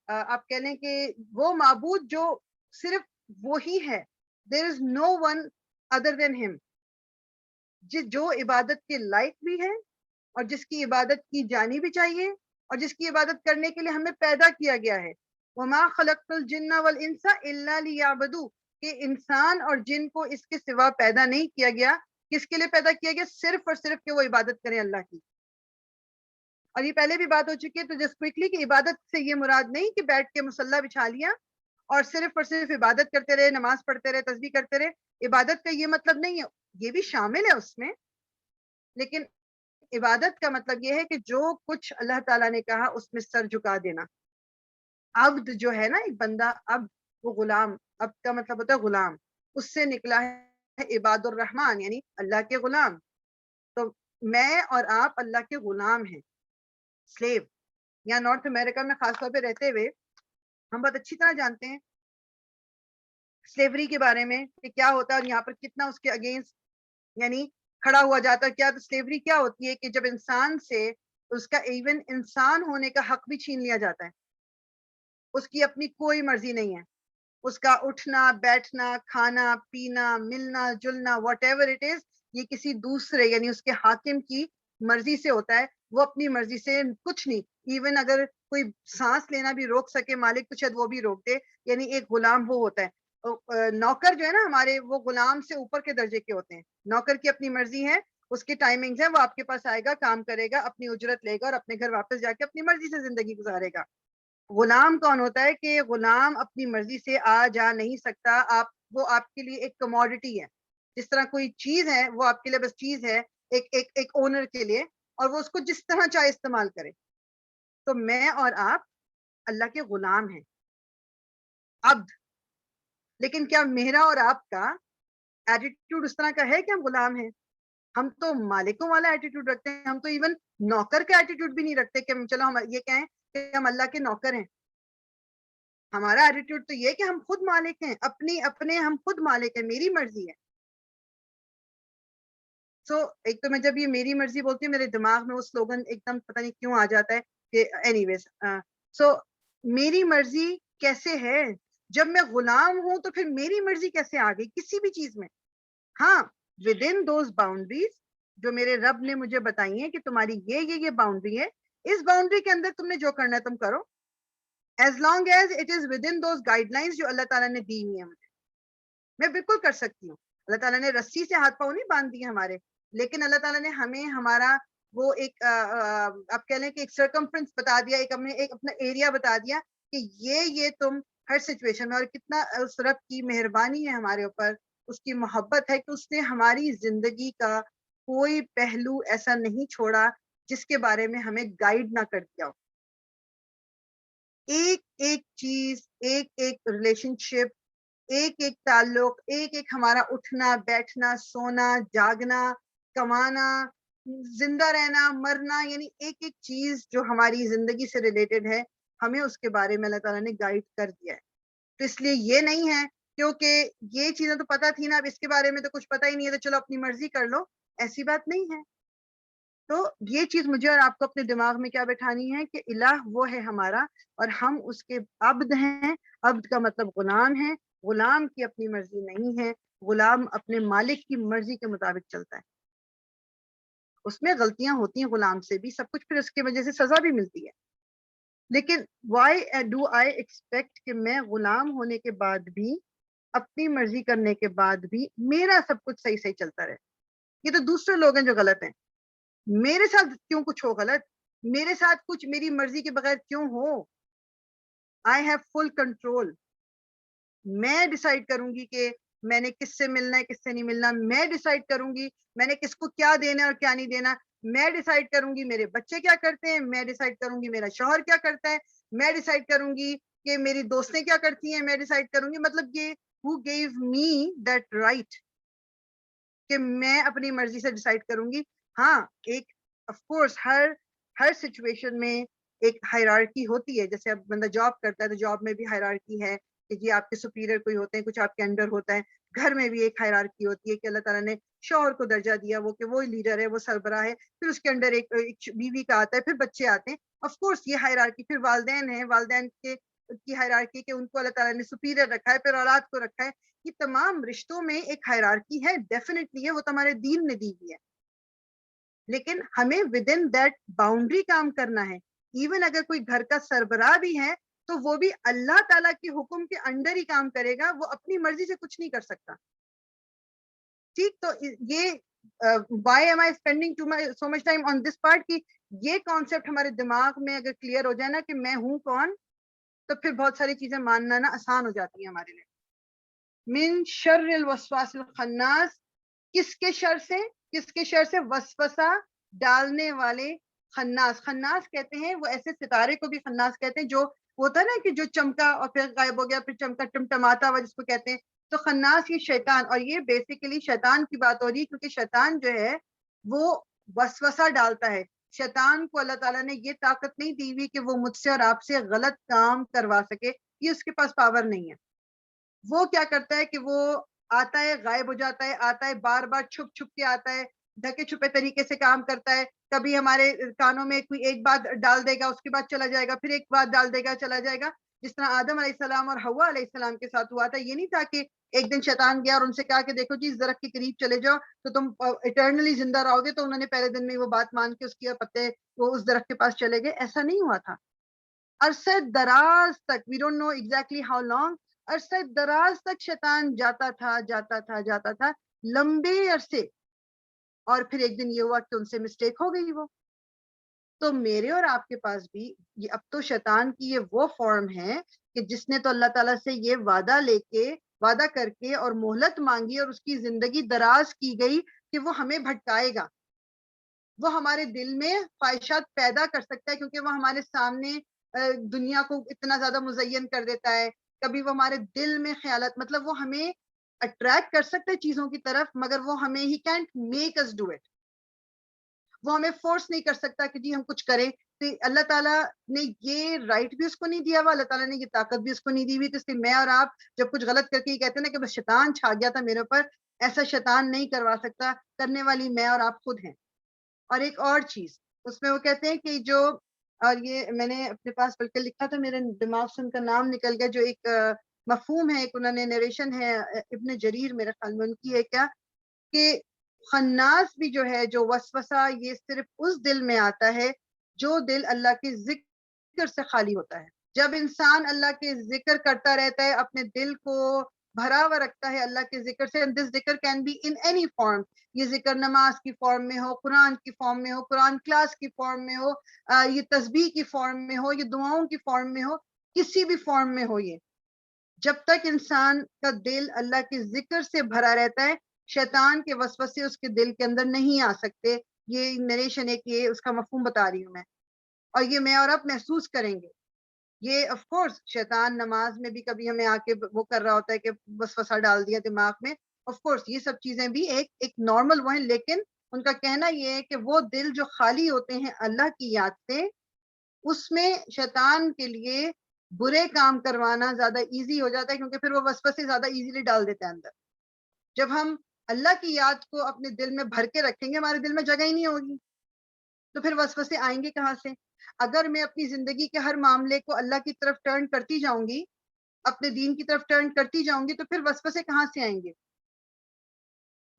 آپ کہہ لیں کہ وہ معبود جو صرف وہی ہے. there is no one other than him, جو عبادت کے لائق بھی ہے اور جس کی عبادت کی جانی بھی چاہیے اور جس کی عبادت کرنے کے لیے ہمیں پیدا کیا گیا ہے. وما خلقت الجن والانس الا ليعبدوا, کہ انسان اور جن کو اس کے سوا پیدا نہیں کیا گیا. کس کے لیے پیدا کیا گیا؟ صرف اور صرف کہ وہ عبادت کریں اللہ کی. اور یہ پہلے بھی بات ہو چکی ہے, تو جس کوئکلی کہ عبادت سے یہ مراد نہیں کہ بیٹھ کے مصلی بچھا لیا اور صرف عبادت کرتے رہے, نماز پڑھتے رہے, تسبیح کرتے رہے. عبادت کا یہ مطلب نہیں ہے, یہ بھی شامل ہے اس میں, لیکن عبادت کا مطلب یہ ہے کہ جو کچھ اللہ تعالیٰ نے کہا اس میں سر جھکا دینا. عبد جو ہے نا, ایک بندہ عبد, وہ غلام, عبد کا مطلب ہوتا ہے غلام, اس سے نکلا ہے عباد الرحمن یعنی اللہ کے غلام. تو میں اور آپ اللہ کے غلام ہیں, سلیو. یہاں نارتھ امریکہ میں خاص طور پہ رہتے ہوئے ہم بہت اچھی طرح جانتے ہیں سلیوری کے بارے میں کہ کیا ہوتا ہے اور یہاں پر کتنا اس کے اگینسٹ یعنی کھڑا ہوا جاتا ہے. کیا تو سلیوری کیا ہوتی ہے کہ جب انسان سے اس کا ایون انسان ہونے کا حق بھی چھین لیا جاتا ہے, اس کی اپنی کوئی مرضی نہیں ہے, اس کا اٹھنا بیٹھنا کھانا پینا ملنا جلنا واٹ ایور اٹ از, یہ کسی دوسرے یعنی اس کے حاکم کی مرضی سے ہوتا ہے. وہ اپنی مرضی سے کچھ نہیں, ایون اگر کوئی سانس لینا بھی روک سکے مالک تو شاید وہ بھی روک دے. یعنی ایک غلام وہ ہوتا ہے. نوکر جو ہے نا ہمارے, وہ غلام سے اوپر کے درجے کے ہوتے ہیں. نوکر کی اپنی مرضی ہے, اس کی ٹائمنگز ہے, وہ آپ کے پاس آئے گا, کام کرے گا, اپنی اجرت لے گا اور اپنے گھر واپس جا کے اپنی مرضی سے زندگی گزارے گا. غلام کون ہوتا ہے کہ غلام اپنی مرضی سے آ جا نہیں سکتا. وہ آپ کے لیے ایک کموڈٹی ہے, جس طرح کوئی چیز ہے وہ آپ کے لیے بس چیز ہے ایک اونر کے لیے, اور وہ اس کو جس طرح چاہے استعمال کرے. تو میں اور آپ اللہ کے غلام ہیں, عبد. لیکن کیا میرا اور آپ کا ایٹیٹیوڈ اس طرح کا ہے کہ ہم غلام ہیں؟ ہم تو مالکوں والا ایٹیٹیوڈ رکھتے ہیں. ہم تو ایون نوکر کا ایٹیٹیوڈ بھی نہیں رکھتے کہ چلو ہم یہ کہیں کہ ہم اللہ کے نوکر ہیں. ہمارا ایٹیٹیوڈ تو یہ کہ ہم خود مالک ہیں, اپنے ہم خود مالک ہیں, میری مرضی ہے. سو ایک تو میں جب یہ میری مرضی بولتی ہوں میرے دماغ میں وہ سلوگن ایک دم پتہ نہیں کیوں آ جاتا ہے کہ اینی ویز سو میری مرضی کیسے ہے؟ جب میں غلام ہوں تو پھر میری مرضی کیسے آ گئی کسی بھی چیز میں؟ ہاں ود ان دوز باؤنڈریز جو میرے رب نے مجھے بتائی ہیں کہ تمہاری یہ باؤنڈری ہے, اس باؤنڈری کے اندر تم نے جو کرنا ہے تم کرو, as long as it is with in those guide lines جو اللہ تعالیٰ نے دی ہوئی ہیں مجھے, میں بالکل کر سکتی ہوں. اللہ تعالیٰ نے رسی سے ہاتھ پاؤں نہیں باندھ دیے ہمارے, لیکن اللہ تعالیٰ نے ہمیں ہمارا وہ ایک آپ کہہ لیں کہ ایک سرکمفرنس بتا دیا, ایک اپنا ایریا بتا دیا کہ یہ تم ہر سچویشن میں, اور کتنا اس رب کی مہربانی ہے ہمارے اوپر, اس کی محبت ہے کہ اس نے ہماری زندگی کا کوئی پہلو ایسا نہیں چھوڑا جس کے بارے میں ہمیں گائیڈ نہ کر دیا ہو. ایک ایک چیز, ایک ایک ریلیشن شپ, ایک ایک تعلق, ایک ایک ہمارا اٹھنا بیٹھنا سونا جاگنا کمانا زندہ رہنا مرنا, یعنی ایک ایک چیز جو ہماری زندگی سے ریلیٹڈ ہے ہمیں اس کے بارے میں اللہ تعالیٰ نے گائیڈ کر دیا ہے. تو اس لیے یہ نہیں ہے کیونکہ یہ چیزیں تو پتہ تھی نا, اب اس کے بارے میں تو کچھ پتہ ہی نہیں ہے تو چلو اپنی مرضی کر لو, ایسی بات نہیں ہے. تو یہ چیز مجھے اور آپ کو اپنے دماغ میں کیا بٹھانی ہے کہ الہ وہ ہے ہمارا اور ہم اس کے عبد ہیں. عبد کا مطلب غلام ہے, غلام کی اپنی مرضی نہیں ہے, غلام اپنے مالک کی مرضی کے مطابق چلتا ہے. اس میں غلطیاں ہوتی ہیں غلام سے بھی, سب کچھ پھر اس کی وجہ سے سزا بھی ملتی ہے, لیکن وائی ڈو آئی ایکسپیکٹ کہ میں غلام ہونے کے بعد بھی اپنی مرضی کرنے کے بعد بھی میرا سب کچھ صحیح صحیح چلتا رہے؟ یہ تو دوسرے لوگ ہیں جو غلط ہیں. میرے ساتھ کیوں کچھ ہو غلط, میرے ساتھ کچھ میری مرضی کے بغیر کیوں ہو؟ I have full control. میں ڈیسائیڈ کروں گی کہ میں نے کس سے ملنا ہے کس سے نہیں ملنا, میں ڈیسائیڈ کروں گی میں نے کس کو کیا دینا ہے اور کیا نہیں دینا, میں ڈیسائیڈ کروں گی میرے بچے کیا کرتے ہیں, میں ڈیسائیڈ کروں گی میرا شوہر کیا کرتا ہے, میں ڈیسائیڈ کروں گی کہ میری دوستیں کیا کرتی ہیں, میں ڈیسائیڈ کروں گی. مطلب یہ who gave me that right کہ میں اپنی مرضی سے ڈیسائیڈ کروں گی. ہاں ایک آف کورس ہر سچویشن میں ایک ہائرارکی ہوتی ہے, جیسے اب بندہ جاب کرتا ہے تو جاب میں بھی ہائرارکی ہے کہ جی آپ کے سپیریئر کوئی ہوتے ہیں, کچھ آپ کے انڈر ہوتا ہے. گھر میں بھی ایک ہائرارکی ہوتی ہے کہ اللہ تعالیٰ نے شوہر کو درجہ دیا وہ کہ وہ لیڈر ہے, وہ سربراہ ہے, پھر اس کے انڈر ایک بیوی کا آتا ہے, پھر بچے آتے ہیں. آف کورس یہ ہائرارکی. پھر والدین ہیں, والدین کی ہائرارکی کہ ان کو اللہ تعالیٰ نے سپیریئر رکھا ہے, پھر اولاد کو رکھا ہے. یہ تمام رشتوں میں ایک ہائرارکی ہے, ڈیفینیٹلی ہے, وہ تو ہمارے دین نے دی ہوئی ہے, لیکن ہمیں ود ان دیٹ باؤنڈری کام کرنا ہے. ایون اگر کوئی گھر کا سربراہ بھی ہے تو وہ بھی اللہ تعالیٰ کے حکم کے انڈر ہی کام کرے گا, وہ اپنی مرضی سے کچھ نہیں کر سکتا. ٹھیک, تو یہ why am I spending so much time on this part کہ یہ کانسیپٹ ہمارے دماغ میں اگر کلیئر ہو جائے نا کہ میں ہوں کون, تو پھر بہت ساری چیزیں ماننا نا آسان ہو جاتی ہیں ہمارے لیے. من شر الوسواس الخناس, کس کے شر سے, کس کے شر سے؟ وسوسہ ڈالنے والے خناس. خناس کہتے ہیں وہ ایسے ستارے کو بھی خناس کہتے ہیں جو ہوتا ہے نا کہ جو چمکا اور پھر غائب ہو گیا, پھر چمکا ٹمٹماتا ہوا جس کو کہتے ہیں. تو خناس یہ شیطان, اور یہ بیسیکلی شیطان کی بات ہو رہی ہے کیونکہ شیطان جو ہے وہ وسوسہ ڈالتا ہے. شیطان کو اللہ تعالیٰ نے یہ طاقت نہیں دی ہوئی کہ وہ مجھ سے اور آپ سے غلط کام کروا سکے, یہ اس کے پاس پاور نہیں ہے. وہ کیا کرتا ہے کہ وہ آتا ہے غائب ہو جاتا ہے, آتا ہے بار بار چھپ چھپ کے آتا ہے, ڈھکے چھپے طریقے سے کام کرتا ہے. کبھی ہمارے کانوں میں کوئی ایک بات ڈال دے گا, اس کے بعد چلا جائے گا, پھر ایک بات ڈال دے گا, چلا جائے گا. جس طرح آدم علیہ السلام اور حوا علیہ السلام کے ساتھ ہوا تھا. یہ نہیں تھا کہ ایک دن شیطان گیا اور ان سے کہا کہ دیکھو جی اس درخت کے قریب چلے جاؤ تو تم ایٹرنلی زندہ رہو گے, تو انہوں نے پہلے دن میں وہ بات مان کے اس کے پتے وہ اس درخت کے پاس چلے گئے. ایسا نہیں ہوا تھا. عرصہ دراز تک, we don't know exactly how long, عرصہ دراز تک شیطان جاتا تھا لمبے عرصے, اور پھر ایک دن یہ ہوا کہ ان سے مسٹیک ہو گئی. وہ تو میرے اور آپ کے پاس بھی یہ اب تو شیطان کی یہ وہ فارم ہے کہ جس نے تو اللہ تعالیٰ سے یہ وعدہ کر کے اور مہلت مانگی اور اس کی زندگی دراز کی گئی کہ وہ ہمیں بھٹکائے گا, وہ ہمارے دل میں خواہشات پیدا کر سکتا ہے, کیونکہ وہ ہمارے سامنے دنیا کو اتنا زیادہ مزین کر دیتا ہے. کبھی وہ ہمارے دل میں خیالات, مطلب وہ ہمیں اٹریکٹ کر سکتا ہے چیزوں کی طرف, مگر وہ ہمیں ہی can't make us do it. وہ ہمیں فورس نہیں کر سکتا کہ جی ہم کچھ کریں. تو اللہ تعالیٰ نے یہ رائٹ بھی اس کو نہیں دیا ہوا, اللہ تعالیٰ نے یہ طاقت بھی اس کو نہیں دی ہوئی. تو اس لیے میں اور آپ جب کچھ غلط کر کے یہ کہتے ہیں نا کہ بس شیطان چھا گیا تھا میرے اوپر, ایسا شیطان نہیں کروا سکتا، کرنے والی میں اور آپ خود ہیں۔ اور ایک اور چیز اس میں وہ کہتے ہیں کہ جو، اور یہ میں نے اپنے پاس بلکہ لکھا تھا، میرے دماغ سے ان کا نام نکل گیا، جو ایک مفہوم ہے، ایک انہوں نے نریشن ہے ابن جریر میرے خیال میں ان کی ہے کیا، کہ خناس بھی جو ہے، جو وسوسہ، یہ صرف اس دل میں آتا ہے جو دل اللہ کے ذکر سے خالی ہوتا ہے۔ جب انسان اللہ کے ذکر کرتا رہتا ہے، اپنے دل کو بھرا ہوا رکھتا ہے اللہ کے ذکر سے، دس ذکر can be in any form, یہ ذکر نماز کی فارم میں ہو، قرآن کی فارم میں ہو، قرآن کلاس کی فارم میں ہو، یہ تسبیح کی فارم میں ہو، یہ دعاؤں کی فارم میں ہو، کسی بھی فارم میں ہو، یہ جب تک انسان کا دل اللہ کے ذکر سے بھرا رہتا ہے، شیطان کے وسوسے اس کے دل کے اندر نہیں آ سکتے۔ یہ نریشن ایک، یہ اس کا مفہوم بتا رہی ہوں میں، اور یہ میں اور آپ محسوس کریں گے۔ یہ آف کورس شیطان نماز میں بھی کبھی ہمیں آ کے وہ کر رہا ہوتا ہے کہ وسوسہ ڈال دیا دماغ میں، آف کورس یہ سب چیزیں بھی ایک نارمل وہ ہیں، لیکن ان کا کہنا یہ ہے کہ وہ دل جو خالی ہوتے ہیں اللہ کی یاد سے، اس میں شیطان کے لیے برے کام کروانا زیادہ ایزی ہو جاتا ہے، کیونکہ پھر وہ وسوسے زیادہ ایزیلی ڈال دیتے ہیں اندر۔ جب ہم اللہ کی یاد کو اپنے دل میں بھر کے رکھیں گے، ہمارے دل میں جگہ ہی نہیں ہوگی، تو پھر وسوسے آئیں گے کہاں سے؟ اگر میں اپنی زندگی کے ہر معاملے کو اللہ کی طرف ٹرن کرتی جاؤں گی، اپنے دین کی طرف ٹرن کرتی جاؤں گی، تو پھر وسوسے کہاں سے آئیں گے؟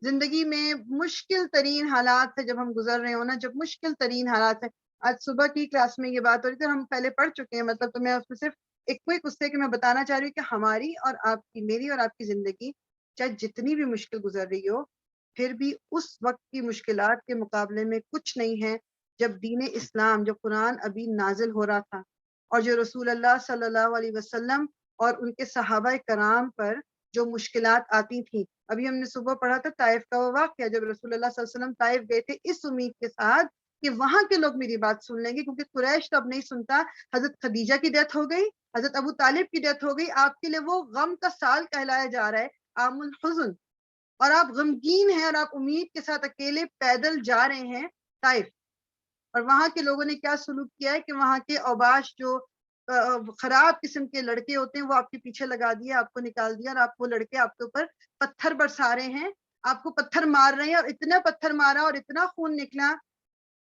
زندگی میں مشکل ترین حالات سے جب ہم گزر رہے ہوں نا، جب مشکل ترین حالات ہیں، آج صبح کی کلاس میں یہ بات ہو رہی تھی، ہم پہلے پڑھ چکے ہیں، مطلب تو میں اس میں صرف ایک کوئی قصے کہ میں بتانا چاہ رہی ہوں کہ ہماری اور آپ کی، میری اور آپ کی زندگی چاہے جتنی بھی مشکل گزر رہی ہو، پھر بھی اس وقت کی مشکلات کے مقابلے میں کچھ نہیں ہے جب دین اسلام، جو قرآن ابھی نازل ہو رہا تھا، اور جو رسول اللہ صلی اللہ علیہ وسلم اور ان کے صحابہ کرام پر جو مشکلات آتی تھیں۔ ابھی ہم نے صبح پڑھا تھا طائف کا وہ واقعہ، جب رسول اللہ صلی اللہ علیہ وسلم طائف گئے تھے اس امید کے ساتھ کہ وہاں کے لوگ میری بات سن لیں گے، کیونکہ قریش تو اب نہیں سنتا۔ حضرت خدیجہ کی ڈیتھ ہو گئی، حضرت ابو طالب کی ڈیتھ ہو گئی، آپ کے لیے وہ غم کا سال کہلایا جا رہا ہے، عام الحزن، اور آپ غمگین ہیں، اور آپ امید کے ساتھ اکیلے پیدل جا رہے ہیں طائف، اور وہاں کے لوگوں نے کیا سلوک کیا ہے کہ وہاں کے اوباش جو خراب قسم کے لڑکے ہوتے ہیں، وہ آپ کے پیچھے لگا دیا، آپ کو نکال دیا، اور آپ وہ لڑکے آپ کے اوپر پتھر برسا رہے ہیں، آپ کو پتھر مار رہے ہیں، اور اتنا پتھر مارا اور اتنا خون نکلا،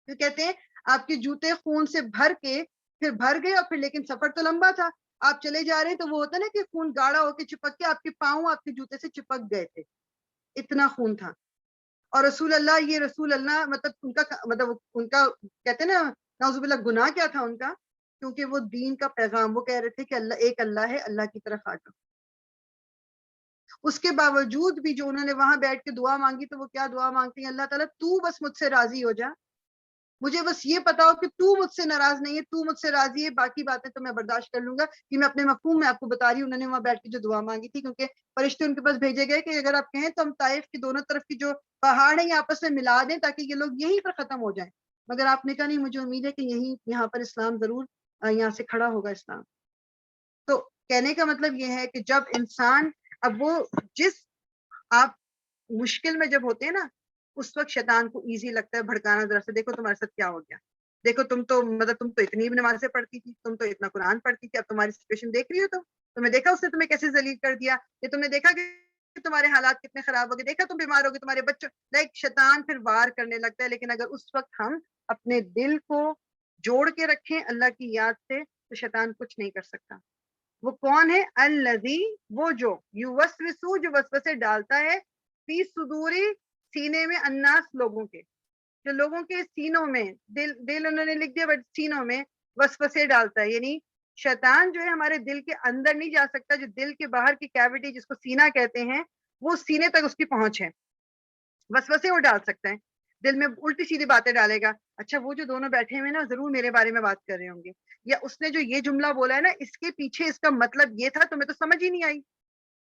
تو کہتے ہیں آپ کے جوتے خون سے بھر کے پھر بھر گئے، اور پھر لیکن سفر تو لمبا تھا، آپ چلے جا رہے ہیں تو وہ ہوتا نا کہ خون گاڑھا ہو کے چپک کے آپ کے پاؤں آپ کے جوتے سے چپک گئے تھے، اتنا خون تھا۔ اور رسول اللہ، یہ رسول اللہ مطلب ان کا کہتے ہیں نا نعوذ باللہ گناہ کیا تھا ان کا، کیونکہ وہ دین کا پیغام، وہ کہہ رہے تھے کہ اللہ ایک اللہ ہے، اللہ کی طرف آ جاؤ۔ اس کے باوجود بھی جو انہوں نے وہاں بیٹھ کے دعا مانگی، تو وہ کیا دعا مانگتی ہیں؟ اللہ تعالیٰ تو بس مجھ سے راضی ہو جا، مجھے بس یہ پتا ہو کہ تو مجھ سے ناراض نہیں ہے، تو مجھ سے راضی ہے، باقی باتیں تو میں برداشت کر لوں گا۔ کہ میں اپنے مفہوم میں آپ کو بتا رہی ہوں، انہوں نے وہاں بیٹھ کے جو دعا مانگی تھی، کیونکہ فرشتے ان کے پاس بھیجے گئے کہ اگر آپ کہیں تو ہم طائف کی دونوں طرف کی جو پہاڑ ہیں یہ آپس میں ملا دیں تاکہ یہ لوگ یہیں پر ختم ہو جائیں، مگر آپ نے کہا نہیں، مجھے امید ہے کہ یہاں پر اسلام ضرور یہاں سے کھڑا ہوگا اسلام۔ تو کہنے کا مطلب یہ ہے کہ جب انسان، اب وہ جس آپ مشکل میں جب ہوتے ہیں نا، اس وقت شیطان کو ایزی لگتا ہے بھڑکانا، ذرا سے دیکھو تمہارے ساتھ کیا ہو گیا، دیکھو تم تو اتنی نمازیں پڑھتی تھی، تم تو اتنا قرآن پڑھتی تھی، اب تمہاری سچویشن دیکھ رہی ہو، تم نے دیکھا اس نے تمہیں کیسے ذلیل کر دیا، یہ تم نے دیکھا کہ تمہارے حالات کتنے خراب ہو گئے، دیکھا تم بیمار ہو گئے، تمہارے بچوں، شیطان پھر وار کرنے لگتا ہے۔ لیکن اگر اس وقت ہم اپنے دل کو جوڑ کے رکھیں اللہ کی یاد سے، تو شیطان کچھ نہیں کر سکتا۔ وہ کون ہے؟ الذی، وہ جو یوسوسو، جو وسوسے ڈالتا ہے، فی صدوری، سینے میں، الناس، لوگوں کے، جو لوگوں کے سینوں میں، دل انہوں نے لکھ دیا بٹ سینوں میں وسوسے ڈالتا ہے، یعنی شیطان جو ہے ہمارے دل کے اندر نہیں جا سکتا، جو دل کے باہر کی کیوٹی جس کو سینہ کہتے ہیں، وہ سینے تک اس کی پہنچ ہے، وسوسے وہ ڈال سکتا ہے، دل میں الٹی سیدھی باتیں ڈالے گا، اچھا وہ جو دونوں بیٹھے ہوئے نا ضرور میرے بارے میں بات کر رہے ہوں گے، یا اس نے جو یہ جملہ بولا ہے نا اس کے پیچھے اس کا مطلب یہ تھا، تمہیں تو سمجھ ہی نہیں آئی۔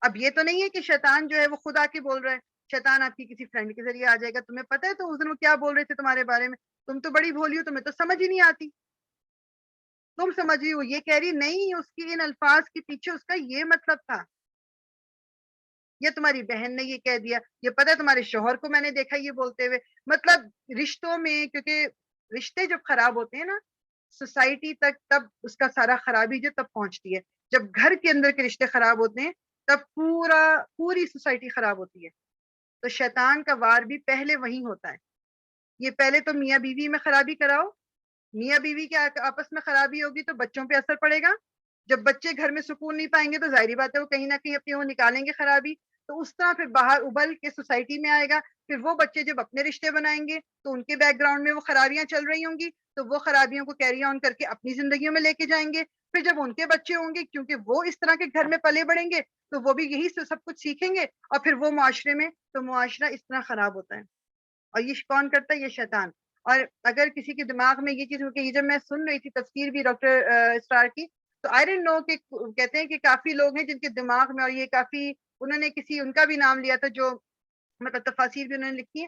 اب یہ تو نہیں ہے کہ شیطان جو ہے وہ خود آ کے بول رہا ہے، شیطان آپ کی کسی فرینڈ کے ذریعے آ جائے گا، تمہیں پتہ ہے تو اس دن وہ کیا بول رہے تھے تمہارے بارے میں، تم تو بڑی بھولی ہو، تمہیں تو سمجھ ہی نہیں آتی، تم سمجھ رہی ہو، یہ کہہ رہی نہیں، اس کی ان الفاظ کے پیچھے اس کا یہ مطلب تھا، یا تمہاری بہن نے یہ کہہ دیا، یہ پتہ ہے تمہارے شوہر کو میں نے دیکھا یہ بولتے ہوئے، مطلب رشتوں میں، کیونکہ رشتے جب خراب ہوتے ہیں نا سوسائٹی تک، تب اس کا سارا خرابی جو تب پہنچتی ہے، جب گھر کے اندر کے رشتے خراب ہوتے ہیں تب پوری سوسائٹی خراب ہوتی ہے۔ تو شیطان کا وار بھی پہلے وہی ہوتا ہے. یہ پہلے تو میاں بیوی میں خرابی کراؤ, میاں بیوی کے آپس میں خرابی ہوگی تو بچوں پہ اثر پڑے گا. جب بچے گھر میں سکون نہیں پائیں گے تو ظاہری بات ہے وہ کہیں نہ کہیں اپنی وہ نکالیں گے خرابی. تو اس طرح پھر باہر ابل کے سوسائٹی میں آئے گا. پھر وہ بچے جب اپنے رشتے بنائیں گے تو ان کے بیک گراؤنڈ میں وہ خرابیاں چل رہی ہوں گی, تو وہ خرابیوں کو کیری آن کر کے اپنی زندگیوں میں لے کے جائیں گے. پھر جب ان کے بچے ہوں گے, کیونکہ وہ اس طرح کے گھر میں پلے بڑھیں گے, تو وہ بھی یہی سب کچھ سیکھیں گے, اور پھر وہ معاشرے میں, تو معاشرہ اس طرح خراب ہوتا ہے. اور یہ کون کرتا ہے؟ یہ شیطان. اور اگر کسی کے دماغ میں یہ چیز ہو کہ جب میں سن رہی تھی تفسیر بھی ڈاکٹر اسرار کی, تو آئی ڈونٹ نو کہ کہتے ہیں کہ کافی لوگ ہیں جن کے دماغ میں, اور یہ کافی انہوں نے کسی ان کا بھی نام لیا تھا جو مطلب تفاسیر بھی انہوں نے لکھی ہے,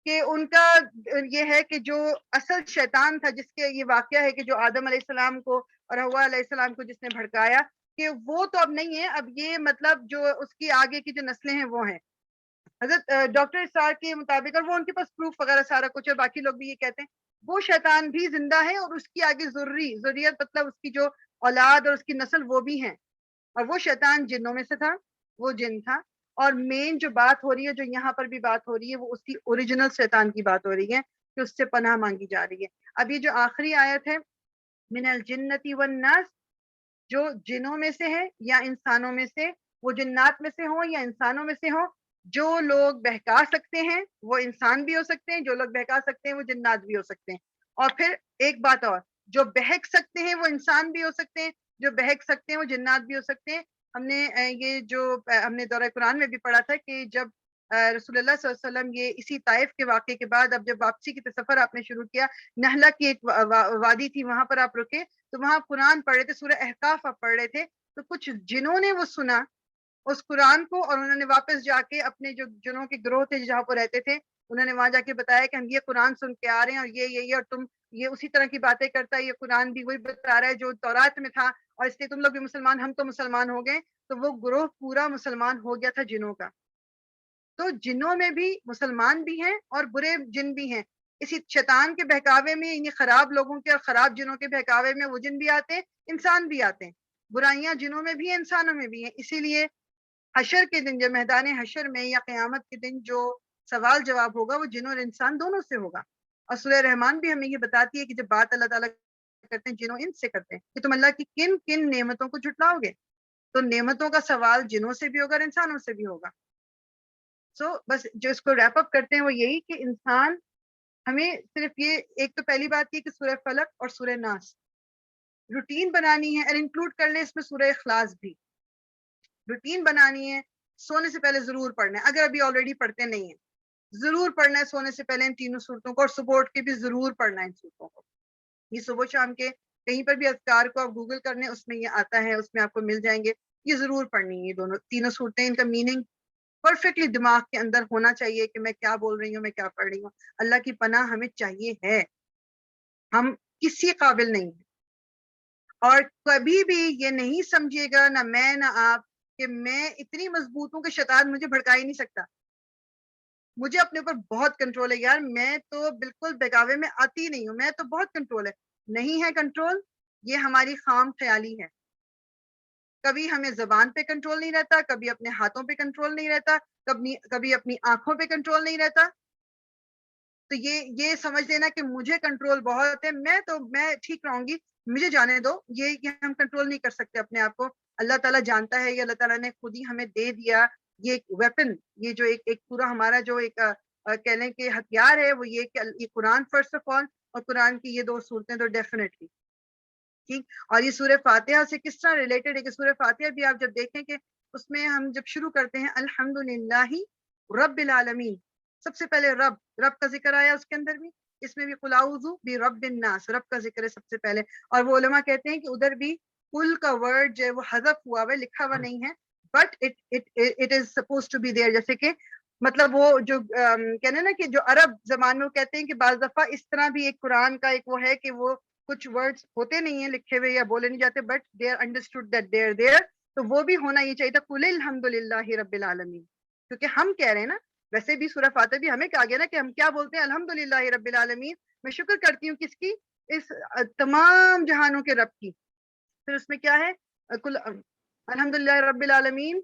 کہ ان کا یہ ہے کہ جو اصل شیطان تھا جس کے یہ واقعہ ہے کہ جو آدم علیہ السلام کو اور حوا علیہ السلام کو جس نے بھڑکایا, کہ وہ تو اب نہیں ہے, اب یہ مطلب جو اس کی آگے کی جو نسلیں ہیں وہ ہیں. حضرت ڈاکٹر اسرار کے مطابق, اور وہ ان کے پاس پروف وغیرہ سارا کچھ ہے, باقی لوگ بھی یہ کہتے ہیں, وہ شیطان بھی زندہ ہے اور اس کی آگے ذریت مطلب اس کی جو اولاد اور اس کی نسل وہ بھی ہیں. اور وہ شیطان جنوں میں سے تھا, وہ جن تھا. اور مین جو بات ہو رہی ہے, جو یہاں پر بھی بات ہو رہی ہے, وہ اس کی اوریجنل شیطان کی بات ہو رہی ہے کہ اس سے پناہ مانگی جا رہی ہے. اب یہ جو آخری آیت ہے من الجنتی والناس, جو جنوں میں سے ہے یا انسانوں میں سے, وہ جنات میں سے ہوں یا انسانوں میں سے ہوں, جو لوگ بہکا سکتے ہیں وہ انسان بھی ہو سکتے ہیں, جو لوگ بہکا سکتے ہیں وہ جنات بھی ہو سکتے ہیں. اور پھر ایک بات اور, جو بہک سکتے ہیں وہ انسان بھی ہو سکتے ہیں, جو بہک سکتے ہیں وہ جنات بھی ہو سکتے ہیں. ہم نے یہ جو ہم نے دورہ قرآن میں بھی پڑھا تھا کہ جب رسول اللہ صلی اللہ علیہ وسلم یہ اسی طائف کے واقعے کے بعد اب جب واپسی کی سفر آپ نے شروع کیا, نہلا کی ایک وادی تھی, وہاں پر آپ رکے, تو وہاں قرآن پڑھ رہے تھے, سورہ احقاف آپ پڑھ رہے تھے, تو کچھ جنہوں نے وہ سنا اس قرآن کو, اور انہوں نے واپس جا کے اپنے جو جنوں کے گروہ تھے جہاں پر رہتے تھے, انہوں نے وہاں جا کے بتایا کہ ہم یہ قرآن سن کے آ رہے ہیں, اور یہ اور تم یہ اسی طرح کی باتیں کرتا ہے, یہ قرآن بھی وہی بتا رہا ہے جو تورات میں تھا, اور اس لیے تم لوگ بھی مسلمان, ہم تو مسلمان ہو گئے. تو وہ گروہ پورا مسلمان ہو گیا تھا جنوں کا. تو جنوں میں بھی مسلمان بھی ہیں اور برے جن بھی ہیں. اسی شیطان کے بہکاوے میں, یعنی خراب لوگوں کے اور خراب جنوں کے بہکاوے میں وہ جن بھی آتے ہیں, انسان بھی آتے ہیں. برائیاں جنوں میں بھی ہیں, انسانوں میں بھی ہیں. اسی لیے حشر کے دن, جو میدان حشر میں یا قیامت کے دن جو سوال جواب ہوگا وہ جنوں اور انسان دونوں سے ہوگا. اور سورہ رحمان بھی ہمیں یہ بتاتی ہے کہ جب بات اللہ تعالیٰ کرتے ہیں جنوں انس سے کرتے ہیں کہ تم اللہ کی کن کن نعمتوں کو جھٹلاؤ گے, تو نعمتوں کا سوال جنوں سے بھی ہوگا اور انسانوں سے بھی ہوگا. بس جو اس کو ریپ اپ کرتے ہیں وہ یہی کہ انسان ہمیں صرف یہ, ایک تو پہلی بات یہ کہ سورہ فلق اور سورہ ناس روٹین بنانی ہے, اور انکلوڈ کر لیں اس میں سورہ اخلاص بھی روٹین بنانی ہے. سونے سے پہلے ضرور پڑھنا ہے, اگر ابھی آلریڈی پڑھتے نہیں ہیں ضرور پڑھنا ہے سونے سے پہلے ان تینوں صورتوں کو, اور سپورٹ کے بھی ضرور پڑھنا ہے ان صورتوں کو. یہ صبح شام کے کہیں پر بھی اذکار کو آپ گوگل کرنے, اس میں یہ آتا ہے, اس میں آپ کو مل جائیں گے. یہ ضرور پڑھنی ہے, یہ دونوں تینوں صورتیں, ان کا میننگ پرفیکٹلی دماغ کے اندر ہونا چاہیے کہ میں کیا بول رہی ہوں, میں کیا پڑھ رہی ہوں. اللہ کی پناہ ہمیں چاہیے ہے, ہم کسی قابل نہیں ہیں. اور کبھی بھی یہ نہیں سمجھیے گا, نہ میں نہ آپ, کہ میں اتنی مضبوط ہوں کہ شیطان مجھے بھڑکا ہی نہیں سکتا. مجھے اپنے اوپر بہت کنٹرول ہے یار, میں تو بالکل بہکاوے میں آتی نہیں ہوں, میں تو بہت کنٹرول ہے. نہیں ہے کنٹرول, یہ ہماری خام خیالی ہے. کبھی ہمیں زبان پہ کنٹرول نہیں رہتا, کبھی اپنے ہاتھوں پہ کنٹرول نہیں رہتا, کبھی اپنی آنکھوں پہ کنٹرول نہیں رہتا. تو یہ سمجھ لینا کہ مجھے کنٹرول بہت ہے, میں ٹھیک رہوں گی, مجھے جانے دو. یہ ہم کنٹرول نہیں کر سکتے اپنے آپ کو. اللہ تعالیٰ جانتا ہے, یہ اللہ تعالیٰ نے خود ہی ہمیں دے دیا یہ ایک ویپن, یہ جو ایک پورا ہمارا جو ایک کہہ لیں کہ ہتھیار ہے, وہ یہ کہ یہ قرآن فرسٹ آف آل, اور قرآن کی یہ دو صورتیں تو ڈیفینیٹلی ٹھیک. اور یہ سورہ فاتحہ سے کس طرح ریلیٹڈ ہے کہ سورہ فاتحہ بھی آپ جب دیکھیں کہ اس میں ہم جب شروع کرتے ہیں الحمدللہ رب العالمین, سب سے پہلے رب کا ذکر آیا اس کے اندر بھی, اس میں بھی قل اعوذ برب الناس, رب کا ذکر ہے سب سے پہلے. اور وہ علماء کہتے ہیں کہ ادھر بھی کل کا ورڈ جو ہے وہ حذف ہوا ہوا ہے, لکھا ہوا نہیں ہے, but it is suppose to be there. جیسے کہ مطلب وہ جو کہنے نا کہ جو عرب زبان میں وہ کہتے ہیں کہ بعض دفعہ اس طرح بھی ایک قرآن کا ایک وہ ہے کہ وہ کچھ ورڈز ہوتے نہیں ہیں لکھے ہوئے یا بولے نہیں جاتے, but they are understood that they are there. تو وہ بھی ہونا یہ چاہیے تھا قل الحمدللہ رب العالمین, کیونکہ ہم کہہ رہے ہیں نا, ویسے بھی سورہ فاتحہ بھی ہمیں کہا گیا نا کہ ہم کیا بولتے ہیں الحمدللہ رب العالمین, میں شکر کرتی ہوں کس کی, اس تمام جہانوں کے رب کی. پھر اس میں کیا ہے الحمدللہ رب العالمین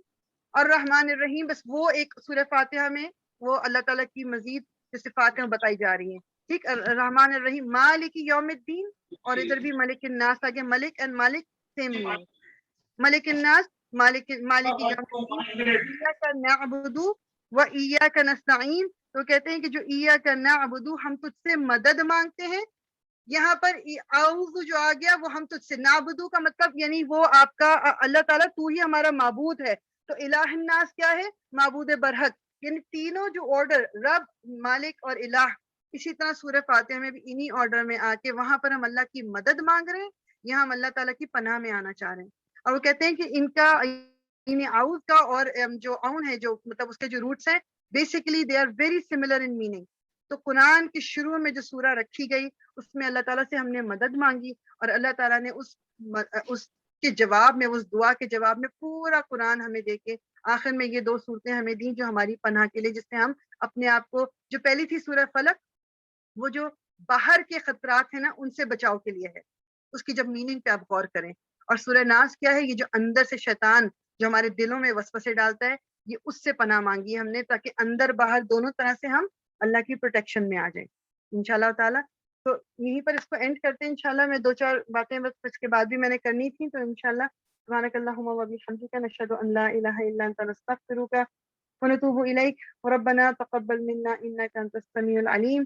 الرحمن الرحیم, بس وہ ایک سورہ فاتحہ میں وہ اللہ تعالیٰ کی مزید جو صفات ہیں وہ بتائی جا رہی ہیں. ٹھیک. الرحمن الرحیم مالک یوم الدین, اور ادھر بھی ملک الناس آگے, ملک اینڈ مالک سیم میننگ. ملک الناس مالک مالک یوم الدین, ایاک نعبد و ایاک نستعین. تو کہتے ہیں کہ جو ایاک نعبد ہم تجھ سے مدد مانگتے ہیں, یہاں پر اعوذ جو آ گیا وہ ہم تجھ سے, نعبدو کا مطلب یعنی وہ آپ کا اللہ تعالیٰ تو ہی ہمارا معبود ہے. تو الہ الناس کیا ہے؟ معبود برحق. یعنی تینوں جو آرڈر رب, مالک اور الہ, اسی طرح سورہ فاتحہ میں بھی انہی آرڈر میں آ کے وہاں پر ہم اللہ کی مدد مانگ رہے ہیں, یہاں ہم اللہ تعالیٰ کی پناہ میں آنا چاہ رہے ہیں. اور وہ کہتے ہیں کہ ان کا اعوذ کا اور جو اون ہے, جو مطلب اس کے جو روٹس ہیں, basically they are very similar in meaning. تو قرآن کے شروع میں جو سورہ رکھی گئی اس میں اللہ تعالیٰ سے ہم نے مدد مانگی, اور اللہ تعالیٰ نے اس کے جواب میں, اس دعا کے جواب میں پورا قرآن ہمیں دے کے آخر میں یہ 2 صورتیں ہمیں دیں جو ہماری پناہ کے لیے, جس سے ہم اپنے آپ کو, جو پہلی تھی سورہ فلق, وہ جو باہر کے خطرات ہیں نا ان سے بچاؤ کے لیے ہے, اس کی جب میننگ پہ آپ غور کریں. اور سورہ ناس کیا ہے؟ یہ جو اندر سے شیطان جو ہمارے دلوں میں وسوسے ڈالتا ہے, یہ اس سے پناہ مانگی ہے ہم نے, تاکہ اندر باہر دونوں طرح سے ہم اللہ کی پروٹیکشن میں آ جائیں انشاءاللہ تعالیٰ. تو یہیں پر اس کو اینڈ کرتے ہیں انشاءاللہ. میں 2-4 باتیں بس اس کے بعد بھی میں نے کرنی تھی, تو انشاءاللہ سبحانک اللہم و بحمدک نشہد ان لا الہ الا انت نستغفرک ونتوب الیک ربنا تقبل منا انک انت السمیع العلیم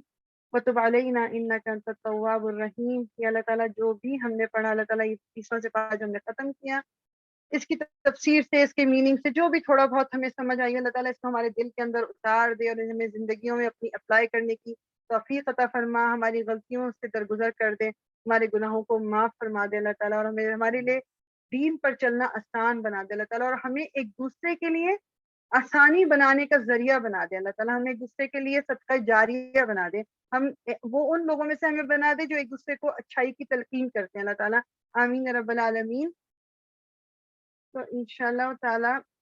وتب علینا انک انت التواب الرحیم. یا اللہ تعالیٰ جو بھی ہم نے پڑھا, اللہ تعالیٰ یہ 30واں سے پاج ہم نے ختم کیا, اس کی تفسیر سے, اس کے میننگ سے جو بھی تھوڑا بہت ہمیں سمجھ آئی, اللہ تعالیٰ اس کو ہمارے دل کے اندر اتار دے اور ہمیں زندگیوں میں اپنی اپلائی کرنے کی توفیق عطا فرما, ہماری غلطیوں سے درگزر کر دے, ہمارے گناہوں کو معاف فرما دے اللہ تعالیٰ, اور ہمیں ہمارے لیے دین پر چلنا آسان بنا دے اللہ تعالیٰ, اور ہمیں ایک دوسرے کے لیے آسانی بنانے کا ذریعہ بنا دے اللہ تعالیٰ, ہمیں ایک دوسرے کے لیے صدقہ جاریہ بنا دے, ہم وہ ان لوگوں میں سے ہمیں بنا دے جو ایک دوسرے کو اچھائی کی تلقین کرتے ہیں اللہ تعالیٰ. آمین رب العالمین. تو انشاءاللہ تعالیٰ